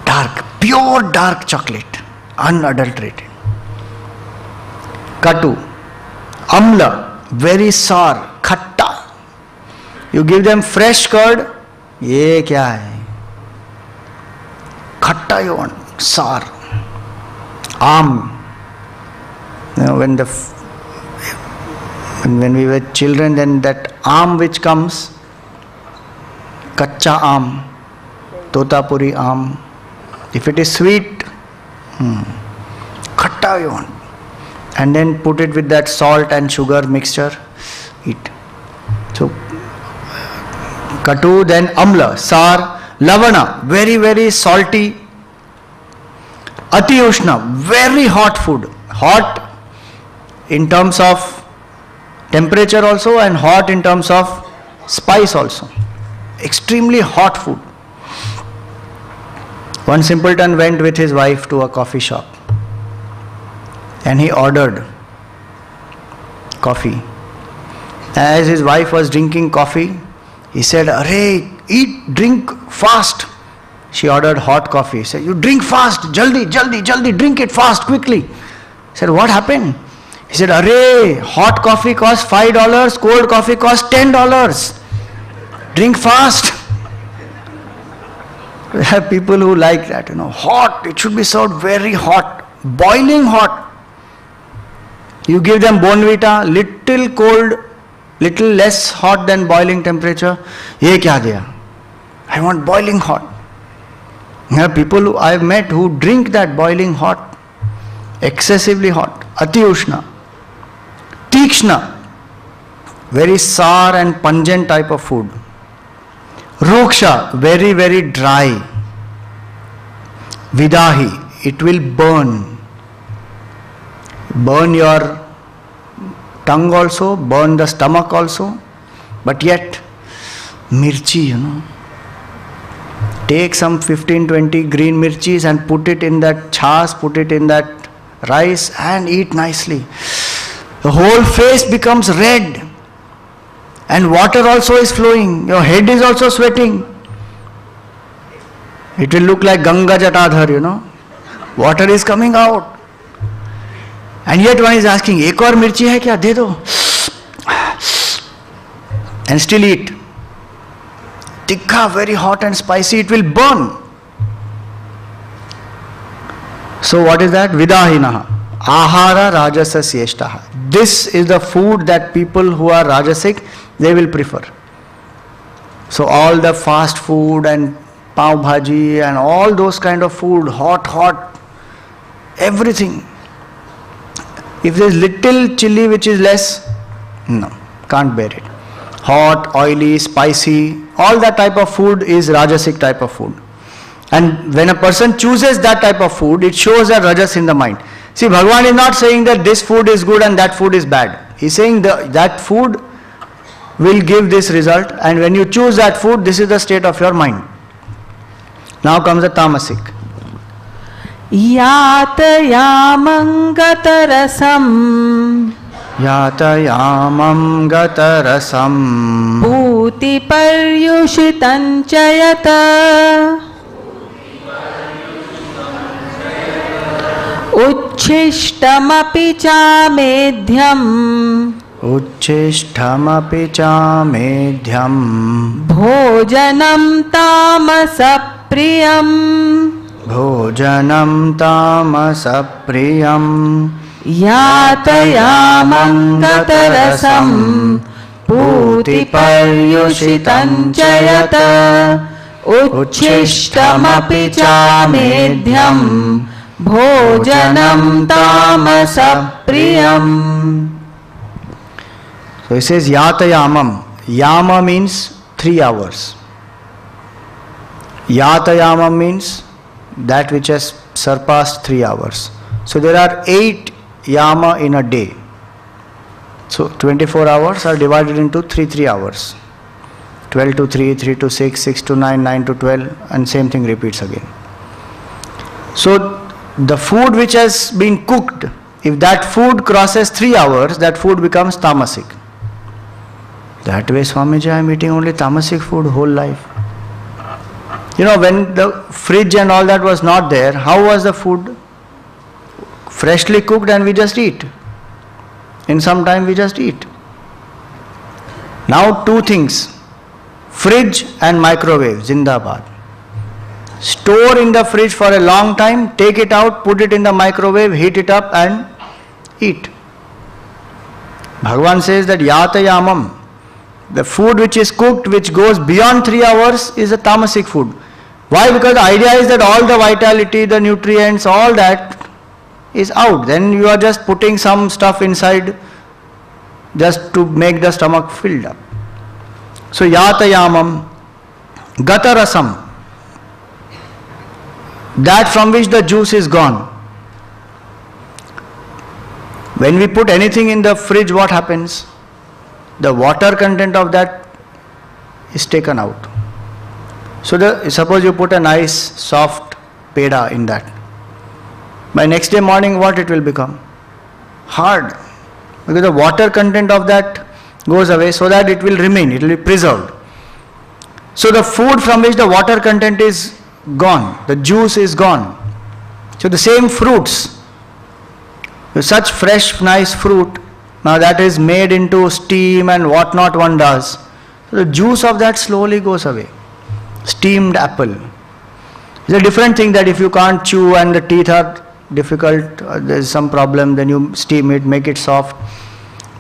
Dark, pure dark chocolate, unadulterated. Katu. Amla, very sour, khatta. You give them fresh curd, ye kya hai? Khatta you want, sour. Aam. You know, when we were children, then that aam which comes, kacha aam, totapuri aam. If it is sweet, khatta you want. And then put it with that salt and sugar mixture, eat. So, katu, then amla, sar, lavana, very, very salty. Ati ushna, very hot food. Hot in terms of temperature also and hot in terms of spice also. Extremely hot food. One simpleton went with his wife to a coffee shop and he ordered coffee. As his wife was drinking coffee, he said, "Arey, eat, drink fast." She ordered hot coffee. He said, "You drink fast, jaldi, jaldi, jaldi, drink it fast, quickly." He said, "What happened?" He said, "Arey, hot coffee costs $5, cold coffee costs $10. Drink fast." There are people who like that, hot, it should be served very hot, boiling hot. You give them Bonvita, little cold, little less hot than boiling temperature. Ye kya diya? I want boiling hot. There are people who I have met who drink that boiling hot, excessively hot. Ati ushna. Tikshna, very sour and pungent type of food. Ruksha, very, very dry. Vidahi, it will burn. Burn your tongue also, burn the stomach also. But yet, mirchi, Take some 15-20 green mirchis and put it in that chas, put it in that rice and eat nicely. The whole face becomes red. And water also is flowing. Your head is also sweating. It will look like Ganga Jatadhar, Water is coming out. And yet one is asking, "Ek aur mirchi hai kya? De do." And still eat. Tikha, very hot and spicy, it will burn. So what is that? Vidahinaha. Ahara rajasa syeshtaha. This is the food that people who are rajasic, they will prefer. So all the fast food and pav bhaji and all those kind of food, hot, everything. If there is little chili which is less, no, can't bear it. Hot, oily, spicy, all that type of food is rajasic type of food. And when a person chooses that type of food, it shows a rajas in the mind. See, Bhagavan is not saying that this food is good and that food is bad. He is saying that food will give this result, and when you choose that food, this is the state of your mind. Now comes the tamasic. Yatayamam gatarasam Yatayamam gatarasam Bhuti paryushitam chayata Uchchishtam chamedhyam Uchchishthamapi chamedhyam Bhojanam tamasapriyam Bhojanam tamasapriyam Yatayamam gatarasam Bhuti paryushitam chayata Uchchishtam chamedhyam Bhojanam tamasapriyam. So he says Yatayamam. Yama means 3 hours. Yatayamam means that which has surpassed 3 hours. So there are 8 yama in a day. So 24 hours are divided into 3 hours. 12 to 3, 3 to 6, 6 to 9, 9 to 12, and same thing repeats again. So the food which has been cooked, if that food crosses 3 hours, that food becomes tamasic. That way, Swamiji, I am eating only tamasic food whole life. When the fridge and all that was not there, how was the food? Freshly cooked and we just eat. In some time we just eat. Now 2 things. Fridge and microwave, zindabad. store in the fridge for a long time, take it out, put it in the microwave, heat it up and eat. Bhagavan says that yatayamam, the food which is cooked, which goes beyond 3 hours, is a tamasic food. Why? Because the idea is that all the vitality, the nutrients, all that is out. Then you are just putting some stuff inside just to make the stomach filled up. So yatayamam, gatarasam, that from which the juice is gone. When we put anything in the fridge, what happens? The water content of that is taken out. So suppose you put a nice soft peda in that. By next day morning, what it will become? Hard. Because the water content of that goes away, so that it will remain, it will be preserved. So the food from which the water content is gone, the juice is gone. So the same fruits, such fresh, nice fruit, now that is made into steam and what not one does. So the juice of that slowly goes away. Steamed apple. It's a different thing that if you can't chew and the teeth are difficult, there is some problem, then you steam it, make it soft.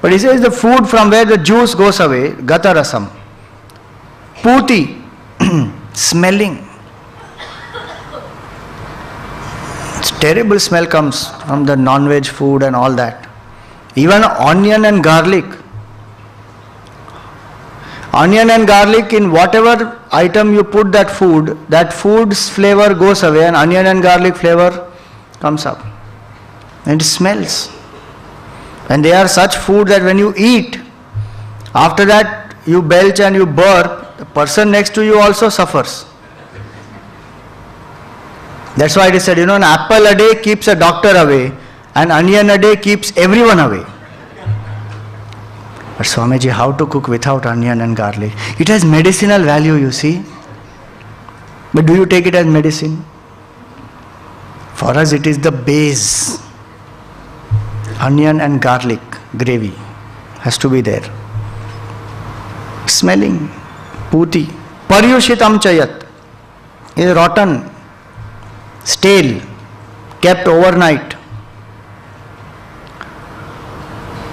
But he says the food from where the juice goes away, gatarasam. Puti, smelling. It's terrible smell comes from the non-veg food and all that. Even onion and garlic. Onion and garlic, in whatever item you put that food's flavor goes away and onion and garlic flavor comes up. And it smells. And they are such food that when you eat, after that you belch and you burp, the person next to you also suffers. That's why it is said, an apple a day keeps a doctor away, an onion a day keeps everyone away. But Swamiji, how to cook without onion and garlic? It has medicinal value, you see. But do you take it as medicine? For us it is the base. Onion and garlic gravy has to be there. Smelling. Puti. Paryushitam chayat is rotten, stale, kept overnight.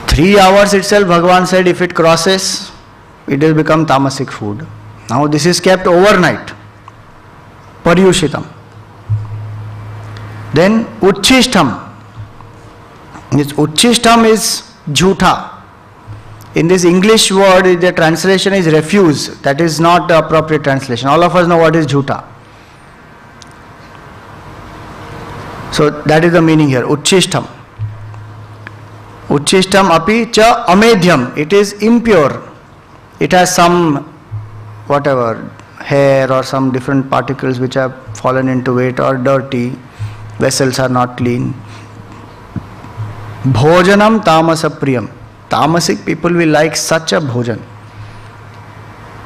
3 hours itself, Bhagavan said, if it crosses, it will become tamasic food. Now this is kept overnight. Paryushitam. Then uchishtam. This uchishtam is jhutha. In this English word, the translation is refuse. That is not the appropriate translation. All of us know what is jhutha. So that is the meaning here. Uchishtam. Uchishtam api cha amedhyam. It is impure. It has some whatever hair or some different particles which have fallen into it, or dirty. Vessels are not clean. Bhojanam tamasa priyam. Tamasic people will like such a bhojan.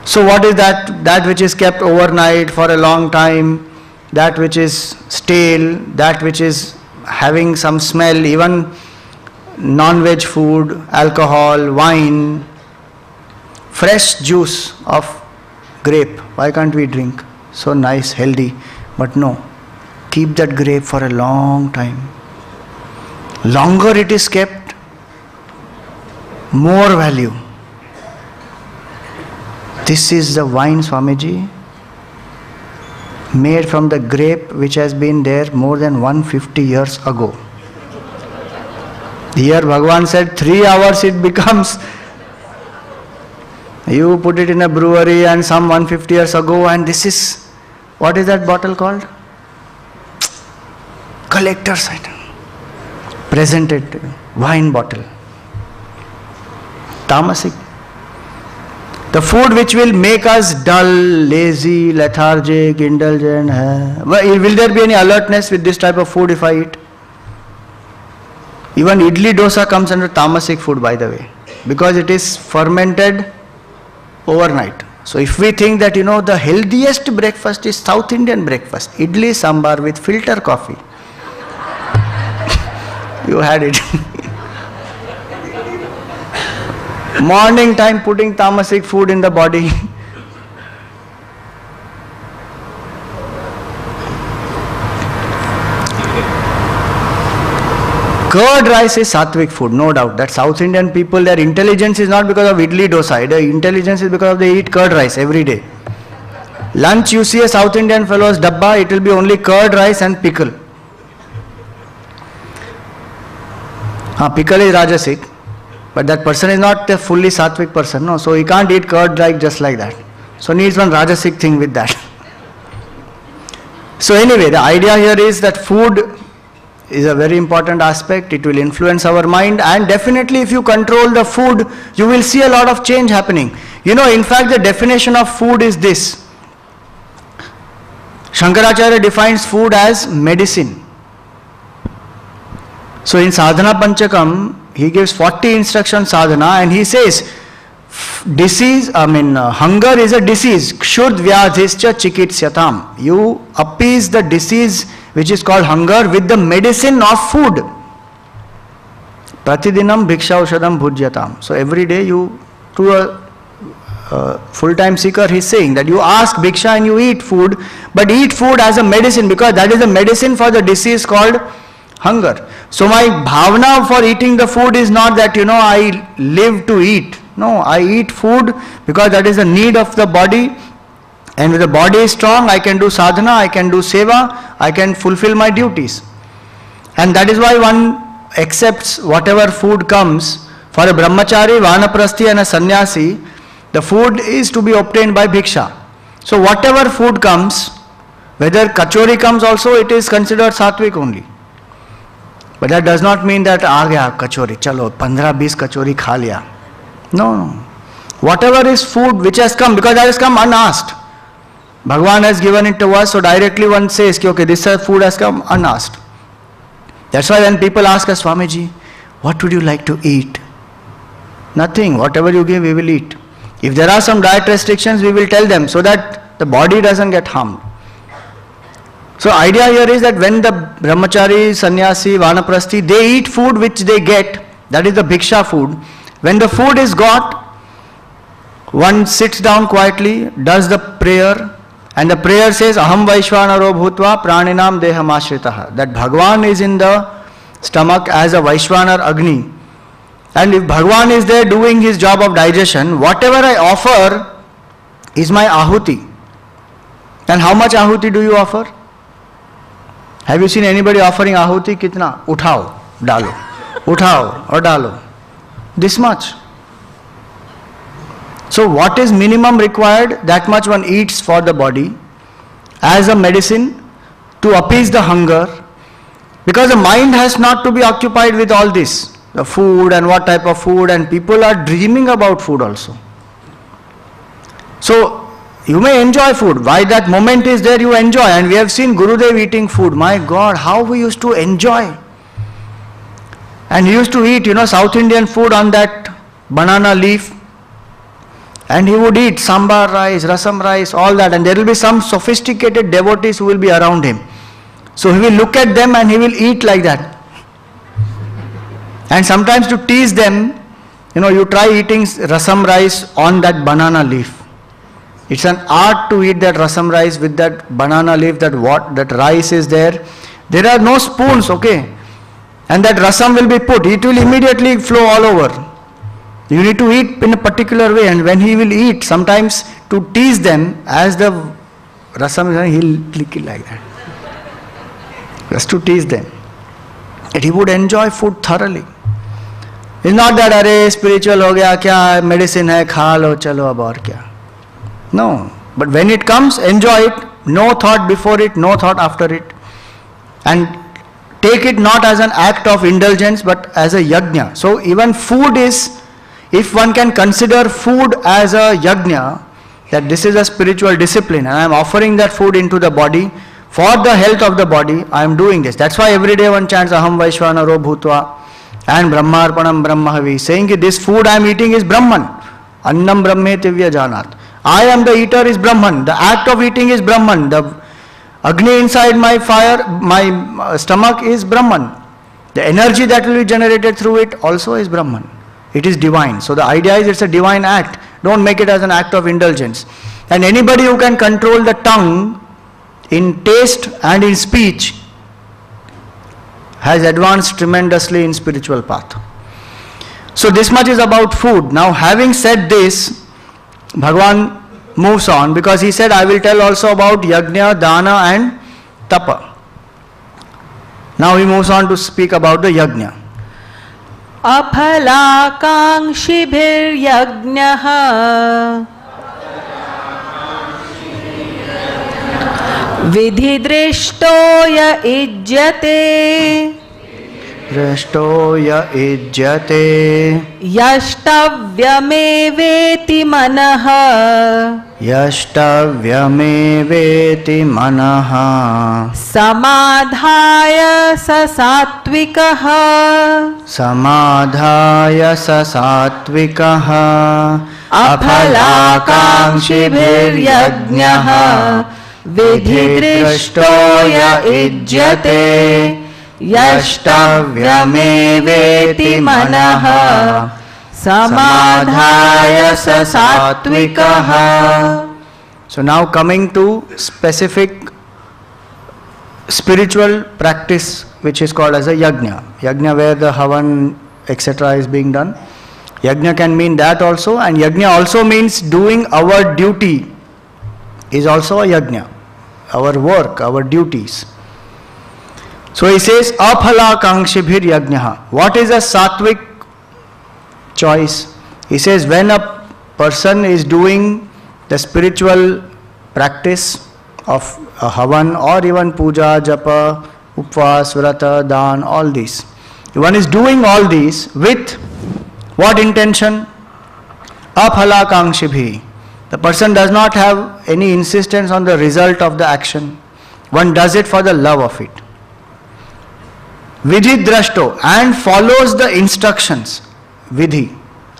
So what is that? That which is kept overnight for a long time, that which is stale, that which is having some smell, even non-veg food, alcohol, wine, fresh juice of grape. Why can't we drink? So nice, healthy. But no, keep that grape for a long time. Longer it is kept, more value. This is the wine, Swamiji, made from the grape which has been there more than 150 years ago. Here Bhagavan said 3 hours it becomes. You put it in a brewery and some 150 years ago, and this is, what is that bottle called? Collector's item. Presented wine bottle. Tamasic. The food which will make us dull, lazy, lethargic, indulgent. Will there be any alertness with this type of food if I eat? Even idli dosa comes under tamasic food, by the way, because it is fermented overnight. So if we think that the healthiest breakfast is South Indian breakfast, idli sambar with filter coffee. You had it. Morning time putting tamasic food in the body. Curd rice is sattvic food, no doubt. That South Indian people, their intelligence is not because of idli dosa. Their intelligence is because they eat curd rice every day. Lunch, you see a South Indian fellow's dabba, it will be only curd rice and pickle. Pickle is rajasic, but that person is not a fully sattvic person, no. So he can't eat curd like just like that. So needs one rajasic thing with that. So anyway, the idea here is that food is a very important aspect. It will influence our mind, and definitely if you control the food, you will see a lot of change happening. You know, in fact, the definition of food is this. Shankaracharya defines food as medicine. So in Sadhana Panchakam, he gives 40 instruction sadhana, and he says, hunger is a disease. Kshud vyadhischa chikitsyatam. You appease the disease which is called hunger with the medicine of food. Pratidinam bhiksha aushadam bhujyatam. So every day you, to a full-time seeker, he is saying that you ask bhiksha and you eat food, but eat food as a medicine, because that is the medicine for the disease called hunger. So my bhavana for eating the food is not that, I live to eat. No, I eat food because that is the need of the body, and when the body is strong, I can do sadhana, I can do seva, I can fulfill my duties. And that is why one accepts whatever food comes. For a brahmachari, vanaprasthi and a sannyasi, the food is to be obtained by bhiksha. So whatever food comes, whether kachori comes also, it is considered sattvic only. But that does not mean that aa gaya kachori, chalo 15-20 kachori kha liya. No. Whatever is food which has come, because that has come unasked. Bhagavan has given it to us, so directly one says, okay, this food has come unasked. That's why when people ask us, Swamiji, what would you like to eat? Nothing. Whatever you give, we will eat. If there are some diet restrictions, we will tell them, so that the body doesn't get harmed. So idea here is that when the brahmachari, sannyasi, vanaprasthi, they eat food which they get, that is the bhiksha food. When the food is got, one sits down quietly, does the prayer, and the prayer says, Aham Vaishvanaro Bhutva Praninam Deham Ashritaha. That Bhagavan is in the stomach as a Vaishvanar Agni. And if Bhagavan is there doing his job of digestion, whatever I offer is my ahuti. And how much ahuti do you offer? Have you seen anybody offering ahuti? Kitna? Uthao, dalo. Uthao or dalo. This much. So what is minimum required? That much one eats for the body as a medicine to appease the hunger, because the mind has not to be occupied with all this, the food and what type of food, and people are dreaming about food also. So you may enjoy food. Why that moment is there, you enjoy. And we have seen Gurudev eating food. My God, how we used to enjoy. And he used to eat, South Indian food on that banana leaf. And he would eat sambar rice, rasam rice, all that. And there will be some sophisticated devotees who will be around him. So he will look at them and he will eat like that. And sometimes to tease them, you try eating rasam rice on that banana leaf. It's an art to eat that rasam rice with that banana leaf, that rice is there. There are no spoons, okay? And that rasam will be put, it will immediately flow all over. You need to eat in a particular way, and when he will eat, sometimes to tease them, as the rasam is, he'll click it like that. Just to tease them. That he would enjoy food thoroughly. It's not that, arey, spiritual ho gaya, kya medicine hai, kha lo, chalo ab aur kya. No. But when it comes, enjoy it. No thought before it, no thought after it. And take it not as an act of indulgence, but as a yajna. So even food is, if one can consider food as a yajna, that this is a spiritual discipline, and I am offering that food into the body for the health of the body, I am doing this. That's why every day one chants Aham Vaishvanaro Bhutva and Brahmarpanam Brahmahavi, saying that this food I am eating is Brahman. Annam Brahmetivya Janat. I am the eater is Brahman. The act of eating is Brahman. The Agni inside my fire, my stomach is Brahman. The energy that will be generated through it also is Brahman. It is divine. So the idea is it's a divine act. Don't make it as an act of indulgence. And anybody who can control the tongue in taste and in speech, has advanced tremendously in spiritual path. So this much is about food. Now having said this, Bhagavan moves on because he said, I will tell also about yajna, dana and tapa. Now he moves on to speak about the yajna. Aphalakankshibhiryajnaha vidhidrishtoya ijyate Drashtoya ijyate yashtavyameveti manaha Yashtavyameveti manaha samadhaya sa satvikaha Samadhaya sa satvikaha aphalakankshibhiryajnaha vidhidrishtoya ijyate yashtavyameveti manaha samadhaya sa satvikaha. So now coming to specific spiritual practice which is called as a yajna. Yajna where the havan etc. is being done. Yajna can mean that also, and yajna also means doing our duty is also a yajna. Our work, our duties. So he says, aphalakankshibhir yajnaha. What is a sattvic choice? He says, when a person is doing the spiritual practice of a havan or even puja, japa, upvas, vrata, dan, all these. One is doing all these with what intention? Aphalakankshibhi. The person does not have any insistence on the result of the action. One does it for the love of it. Vidhi drashto, and follows the instructions. Vidhi.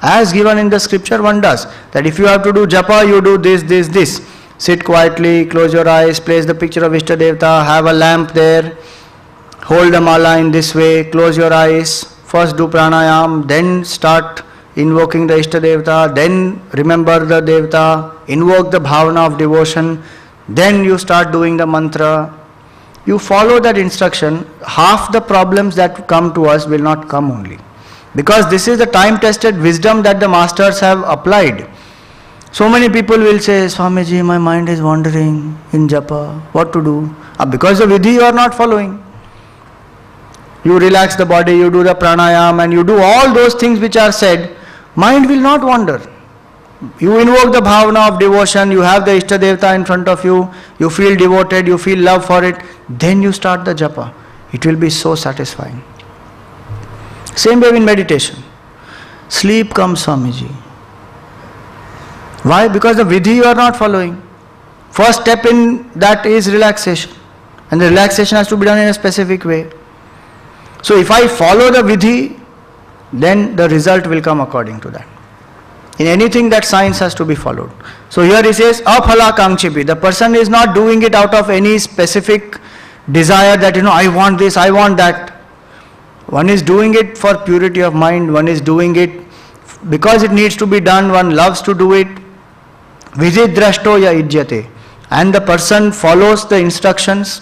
As given in the scripture, one does. That if you have to do japa, you do this, this, this. Sit quietly, close your eyes, place the picture of Ishtadevta, have a lamp there, hold the mala in this way, close your eyes, first do pranayam, then start invoking the Ishtadevta, then remember the Devta, invoke the bhavana of devotion, then you start doing the mantra. You follow that instruction, half the problems that come to us will not come only. Because this is the time-tested wisdom that the masters have applied. So many people will say, Swamiji, my mind is wandering in japa, what to do? Because the vidhi you are not following. You relax the body, you do the pranayam and you do all those things which are said, mind will not wander. You invoke the bhavana of devotion, you have the Ishtadevta in front of you, you feel devoted, you feel love for it, then you start the japa. It will be so satisfying. Same way in meditation. Sleep comes, Swamiji. Why? Because the vidhi you are not following. First step in that is relaxation. And the relaxation has to be done in a specific way. So if I follow the vidhi, then the result will come according to that. In anything that science has to be followed. So here he says, aphalakankshibhi. The person is not doing it out of any specific desire that, I want this, I want that. One is doing it for purity of mind, one is doing it because it needs to be done, one loves to do it. Vidhi drashtoya ijyate. And the person follows the instructions.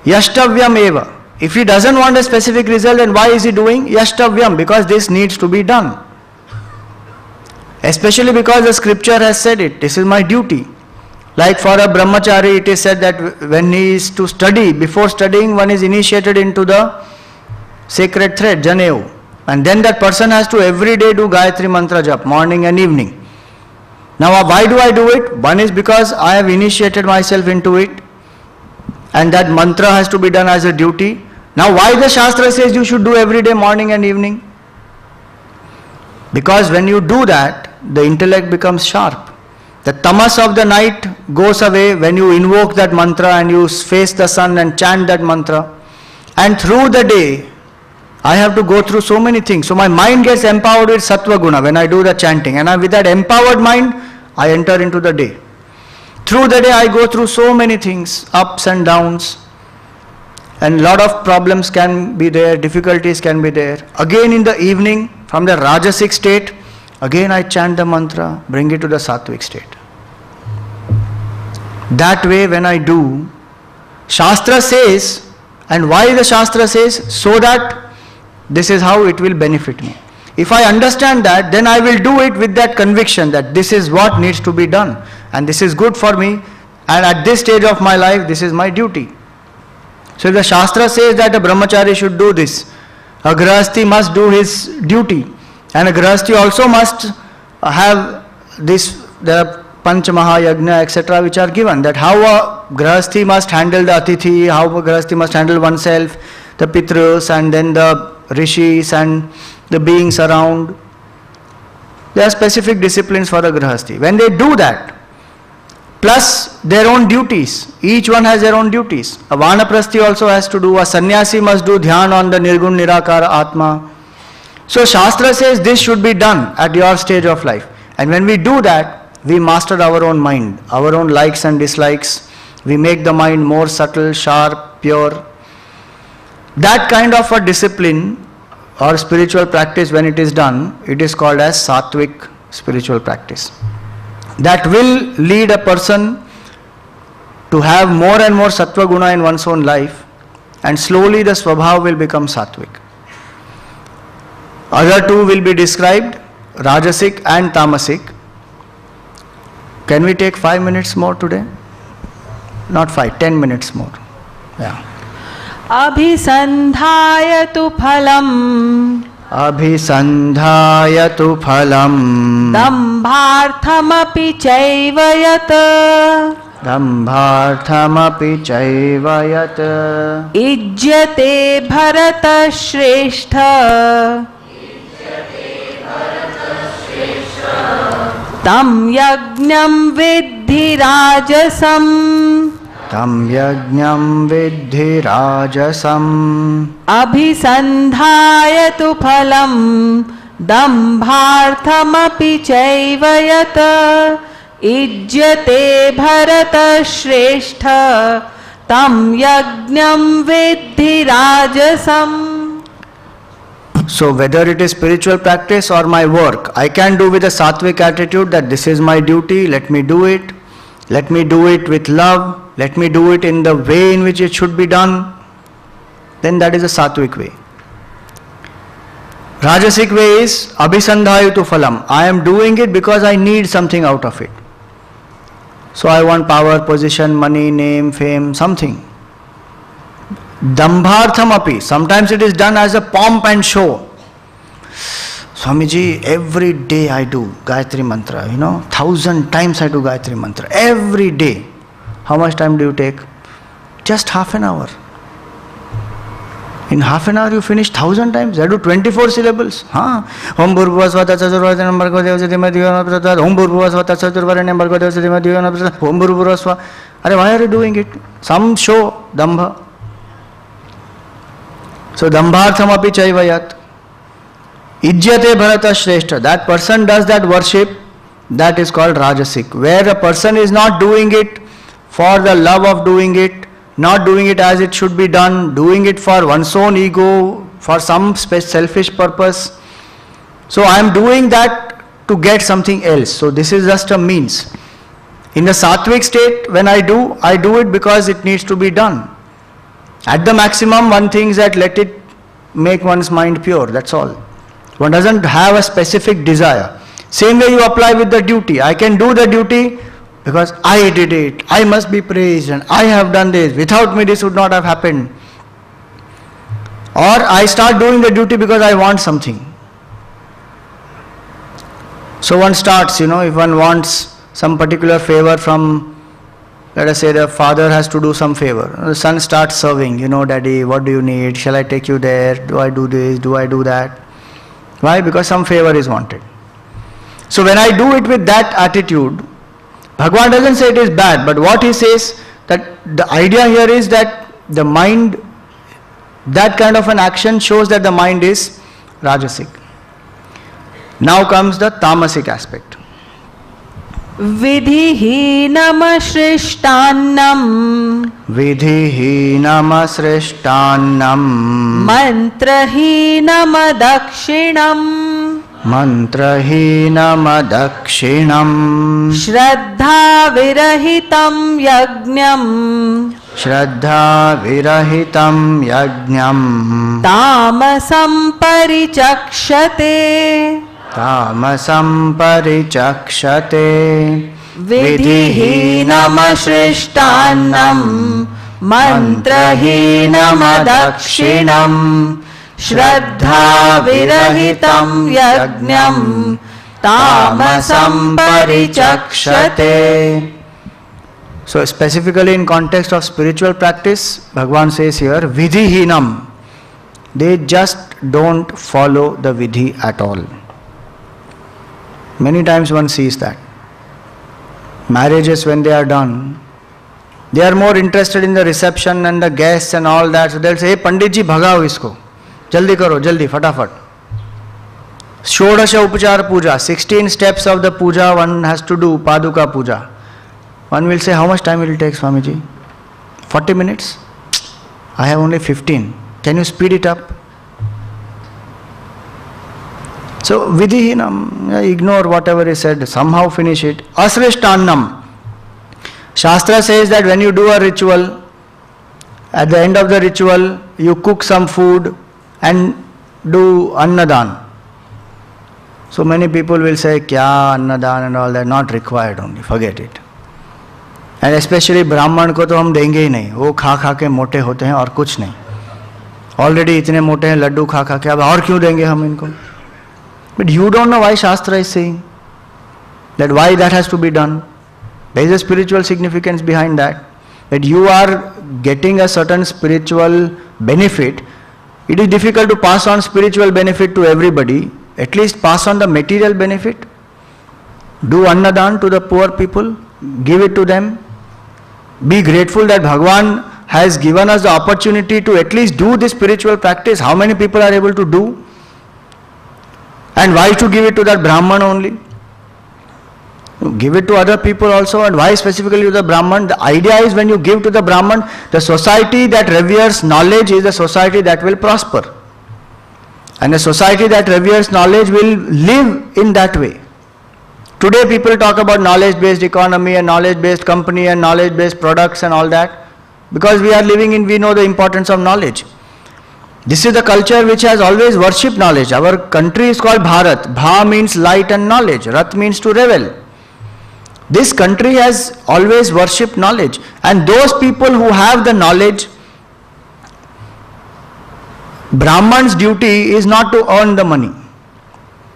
Yashtavyam eva. If he doesn't want a specific result, then why is he doing? Yashtavyam, because this needs to be done. Especially because the scripture has said it. This is my duty. Like for a brahmachari, it is said that when he is to study, before studying, one is initiated into the sacred thread, Janeu. And then that person has to every day do Gayatri Mantra Jap, morning and evening. Now why do I do it? One is because I have initiated myself into it. And that mantra has to be done as a duty. Now why the Shastra says you should do every day, morning and evening? Because when you do that, the intellect becomes sharp. The tamas of the night goes away when you invoke that mantra and you face the sun and chant that mantra. And through the day, I have to go through so many things. So my mind gets empowered with sattva guna when I do the chanting. And with that empowered mind, I enter into the day. Through the day, I go through so many things, ups and downs. And a lot of problems can be there, difficulties can be there. Again in the evening, from the Rajasic state, again I chant the mantra, bring it to the Sattvic state. That way when I do, Shastra says, And why the Shastra says? So that this is how it will benefit me. If I understand that, then I will do it with that conviction that this is what needs to be done and this is good for me, and at this stage of my life this is my duty. So if the Shastra says that a brahmachari should do this, a grihastha must do his duty, and a grihastha also must have this, the Pancha Mahayagna, etc., which are given, that how a grihastha must handle the atithi, how a grihastha must handle oneself, the pitrus, and then the rishis and the beings around. There are specific disciplines for a grihastha. When they do that, plus their own duties, each one has their own duties. A vanaprasthi also has to do, a sannyasi must do dhyan on the nirgun nirakara atma. So Shastra says this should be done at your stage of life. And when we do that, we master our own mind, our own likes and dislikes. We make the mind more subtle, sharp, pure. That kind of a discipline or spiritual practice, when it is done, it is called as sattvic spiritual practice. That will lead a person to have more and more sattva guna in one's own life, and slowly the swabhav will become sattvic. Other two will be described, rajasic and tamasic. Can we take 5 minutes more today? Not 5, 10 minutes more. Yeah. Abhisandhayatu phalam. Abhisandhayatu phalam. Dambharthamapi chaivayat. Dambharthamapi chaivayat. Ijyate bharata shrestha. Tam yajnam vidhi rajasam. Tam yajnam vidhi rajasam. Abhisandhayatu phalam. Dambharthamapi chaivayat. Ijyate bharata shrestha. Tam yajnam vidhi rajasam. So whether it is spiritual practice or my work, I can do with a sattvic attitude that this is my duty, let me do it. Let me do it with love. Let me do it in the way in which it should be done. Then that is a sattvic way. Rajasic way is abhisandhayatu phalam. I am doing it because I need something out of it. So I want power, position, money, name, fame, something. Dambhartham api. Sometimes it is done as a pomp and show. Swamiji, every day I do Gayatri Mantra, 1,000 times I do Gayatri Mantra. Every day. How much time do you take? Just half an hour. In half an hour you finish 1,000 times. I do 24 syllables. Om Bhurbhuva Svata Chaturvarenyam Bhargo Devasya Dhimati Yo Yo Prachodayat. Om Bhurbhuva Svata Chaturvarenyam Bhargo Devasya Dhimati Yo Yo Prachodayat. Om Bhurbhuva Sva. Why are you doing it? Some show, dambha. So dambhartham api chaivayat. Ijyate bharata shrestha. That person does that worship, that is called rajasic. Where a person is not doing it for the love of doing it, not doing it as it should be done, doing it for one's own ego, for some selfish purpose. So I am doing that to get something else. So this is just a means. In the sattvic state, when I do it because it needs to be done. At the maximum, one thinks that let it make one's mind pure, that's all. One doesn't have a specific desire. Same way you apply with the duty. I can do the duty because I did it. I must be praised and I have done this. Without me this would not have happened. Or I start doing the duty because I want something. So one starts, if one wants some particular favor from, let us say the father has to do some favor. The son starts serving, daddy, what do you need? Shall I take you there? Do I do this? Do I do that? Why? Because some favor is wanted. So when I do it with that attitude, Bhagavan doesn't say it is bad, but what he says, that the idea here is that the mind, that kind of an action shows that the mind is rajasic. Now comes the tamasic aspect. Vidhihinam shrestannam. Vidhihinam shrestannam. Mantrahinam dakshinam. Mantrahinam dakshinam. Shraddha virahitam yajnam. श्रद्धा विरहितं यज्ञं तामसं परिचक्षते तामसं परिचक्षते विधिहीनमसृष्टान्नं मन्त्रहीनमदक्षिणम् श्रद्धाविरहितं यज्ञं तामसं परिचक्षते. So specifically in context of spiritual practice, Bhagavan says here, vidhihinam. They just don't follow the vidhi at all. Many times one sees that. Marriages, when they are done, they are more interested in the reception and the guests and all that. So they'll say, hey Pandit ji, bhagao isko. Jaldi karo, jaldi, fatafat. Shodasha Upachara Puja, 16 steps of the puja one has to do, Paduka Puja. One will say, how much time will it take, Swamiji? 40 minutes? I have only 15. Can you speed it up? So, vidhihinam, ignore whatever is said, somehow finish it. Asrishtannam. Shastra says that when you do a ritual, at the end of the ritual, you cook some food and do annadan. So many people will say, kya annadan and all that, not required only, forget it. And especially ब्राह्मण को तो हम देंगे ही नहीं, वो खा खा के मोटे होते हैं और कुछ नहीं. ऑलरेडी इतने मोटे हैं लड्डू खा खा के, अब और क्यों देंगे हम इनको? But you don't know why Shastra is saying that, why that has to be done. There is a spiritual significance behind that. That you are getting a certain spiritual benefit. It is difficult to pass on spiritual benefit to everybody. At least pass on the material benefit. Do annadan to the poor people. Give it to them. Be grateful that Bhagavan has given us the opportunity to at least do this spiritual practice. How many people are able to do? And why to give it to that Brahman only? Give it to other people also. And why specifically to the Brahman? The idea is when you give to the Brahman, the society that reveres knowledge is the society that will prosper. And a society that reveres knowledge will live in that way. Today people talk about knowledge-based economy and knowledge-based company and knowledge-based products and all that. Because we are living in, we know the importance of knowledge. This is the culture which has always worshipped knowledge. Our country is called Bharat. Bha means light and knowledge. Rat means to revel. This country has always worshipped knowledge. And those people who have the knowledge, Brahman's duty is not to earn the money.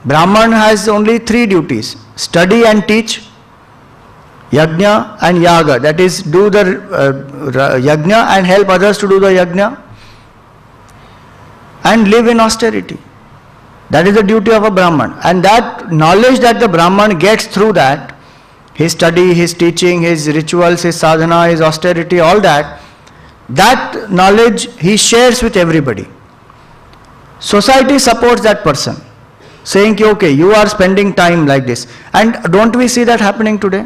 Brahman has only 3 duties: study and teach, yajna and yaga. That is, do the yajna and help others to do the yajna, and live in austerity. That is the duty of a Brahman. And that knowledge that the Brahman gets through that, his study, his teaching, his rituals, his sadhana, his austerity, all that, that knowledge he shares with everybody. Society supports that person, saying, okay, you are spending time like this. And don't we see that happening today?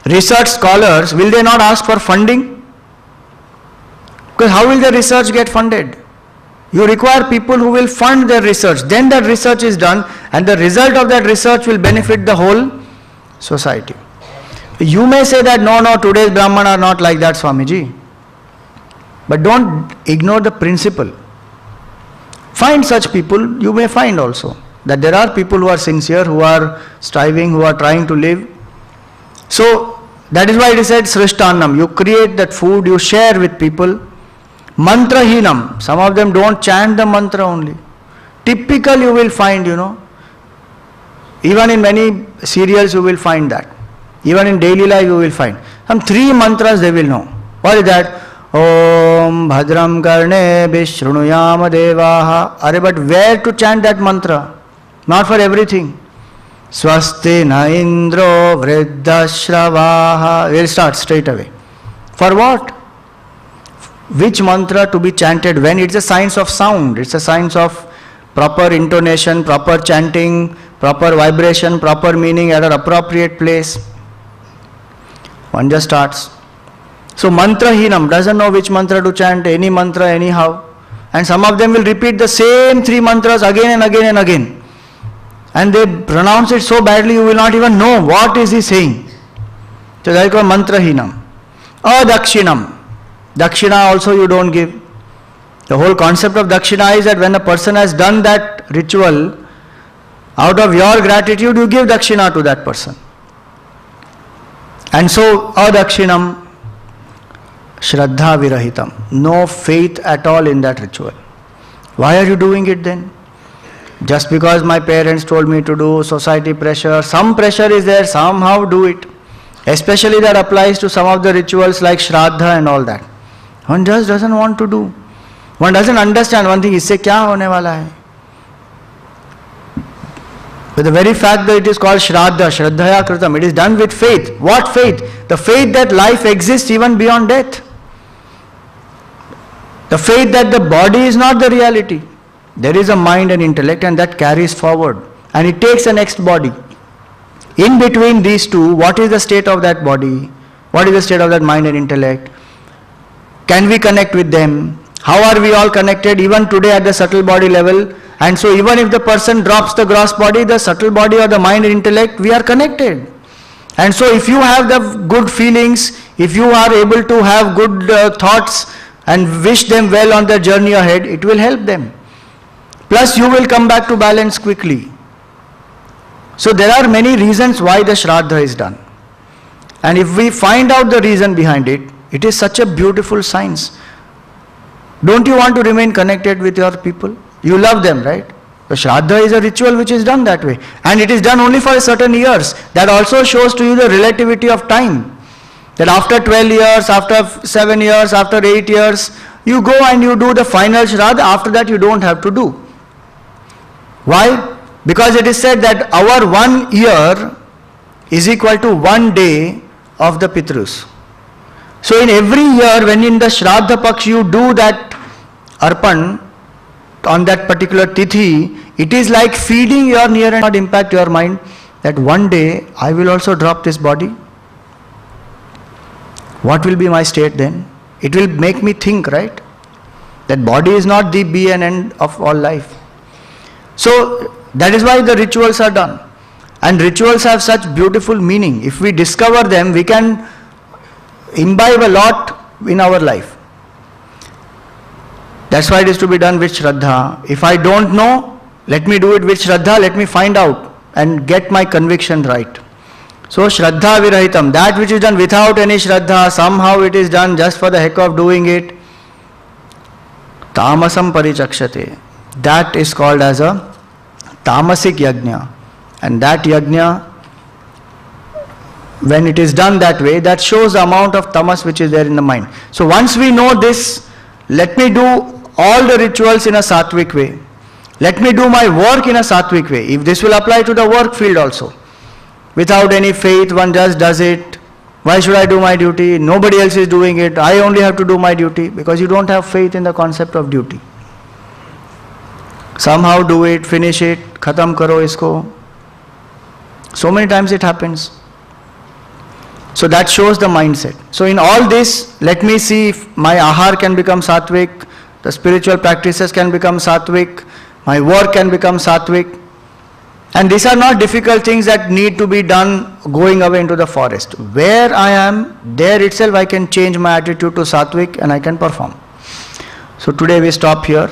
Research scholars, will they not ask for funding? Because how will the research get funded? You require people who will fund their research. Then that research is done, and the result of that research will benefit the whole society. You may say that, no, today's Brahman are not like that, Swamiji. But don't ignore the principle. Find such people, you may find also. That there are people who are sincere, who are striving, who are trying to live. So, that is why it is said, Srishtannam. You create that food, you share with people. Mantrahinam. Some of them don't chant the mantra only. Typical you will find, even in many serials you will find that. Even in daily life you will find. Some 3 mantras they will know. What is that? Om Bhadram Karne Vishrunuyama Devaha. Are, but where to chant that mantra? Not for everything. Swasti na Indro Vriddashravaha. We'll start straight away. For what? Which mantra to be chanted when? It's a science of sound. It's a science of proper intonation, proper chanting, proper vibration, proper meaning at an appropriate place. One just starts. So mantrahinam, doesn't know which mantra to chant, any mantra anyhow. And some of them will repeat the same 3 mantras again and again and again. And they pronounce it so badly you will not even know what is he saying. So that is called mantrahinam. Adakshinam. Dakshina also you don't give. The whole concept of dakshina is that when a person has done that ritual, out of your gratitude you give dakshina to that person. And so, adakshinam, shraddha virahitam. No faith at all in that ritual. Why are you doing it then? Just because my parents told me to do, society pressure, some pressure is there, somehow do it. Especially that applies to some of the rituals like shraddha and all that. One just doesn't want to do. One doesn't understand one thing, isse kya hone wala hai? But the very fact that it is called shraddha, shraddhaya kritam, it is done with faith. What faith? The faith that life exists even beyond death. The faith that the body is not the reality. There is a mind and intellect, and that carries forward. And it takes a next body. In between these two, what is the state of that body? What is the state of that mind and intellect? Can we connect with them? How are we all connected even today at the subtle body level? And so even if the person drops the gross body, the subtle body or the mind and intellect, we are connected. And so if you have the good feelings, if you are able to have good thoughts and wish them well on their journey ahead, it will help them. Plus you will come back to balance quickly. So there are many reasons why the shraddha is done. And if we find out the reason behind it, it is such a beautiful science. Don't you want to remain connected with your people? You love them, right? The shraddha is a ritual which is done that way. And it is done only for certain years. That also shows to you the relativity of time. That after 12 years, after 7 years, after 8 years, you go and you do the final shraddha. After that you don't have to do. Why? Because it is said that our 1 year is equal to 1 day of the Pitrus. So in every year when in the Shraddha Paksh you do that arpan on that particular tithi, it is like feeding your near and not impact your mind that one day I will also drop this body. What will be my state then? It will make me think, right? That body is not the be and end of all life. So that is why the rituals are done. And rituals have such beautiful meaning. If we discover them, we can imbibe a lot in our life. That's why it is to be done with Shraddha. If I don't know, let me do it with Shraddha, let me find out and get my conviction right. So Shraddha Virahitam, that which is done without any Shraddha, somehow it is done just for the heck of doing it. Tamasam Parichakshate. That is called as a Tamasic Yajna. And that Yajna, when it is done that way, that shows the amount of tamas which is there in the mind. So once we know this, let me do all the rituals in a sattvic way. Let me do my work in a sattvic way. If this will apply to the work field also. Without any faith, one just does it. Why should I do my duty? Nobody else is doing it. I only have to do my duty. Because you don't have faith in the concept of duty. Somehow do it, finish it, khatam karo isko. So many times it happens. So that shows the mindset. So in all this, let me see if my ahar can become sattvic, the spiritual practices can become sattvic, my work can become sattvic. And these are not difficult things that need to be done going away into the forest. Where I am, there itself I can change my attitude to sattvic and I can perform. So today we stop here.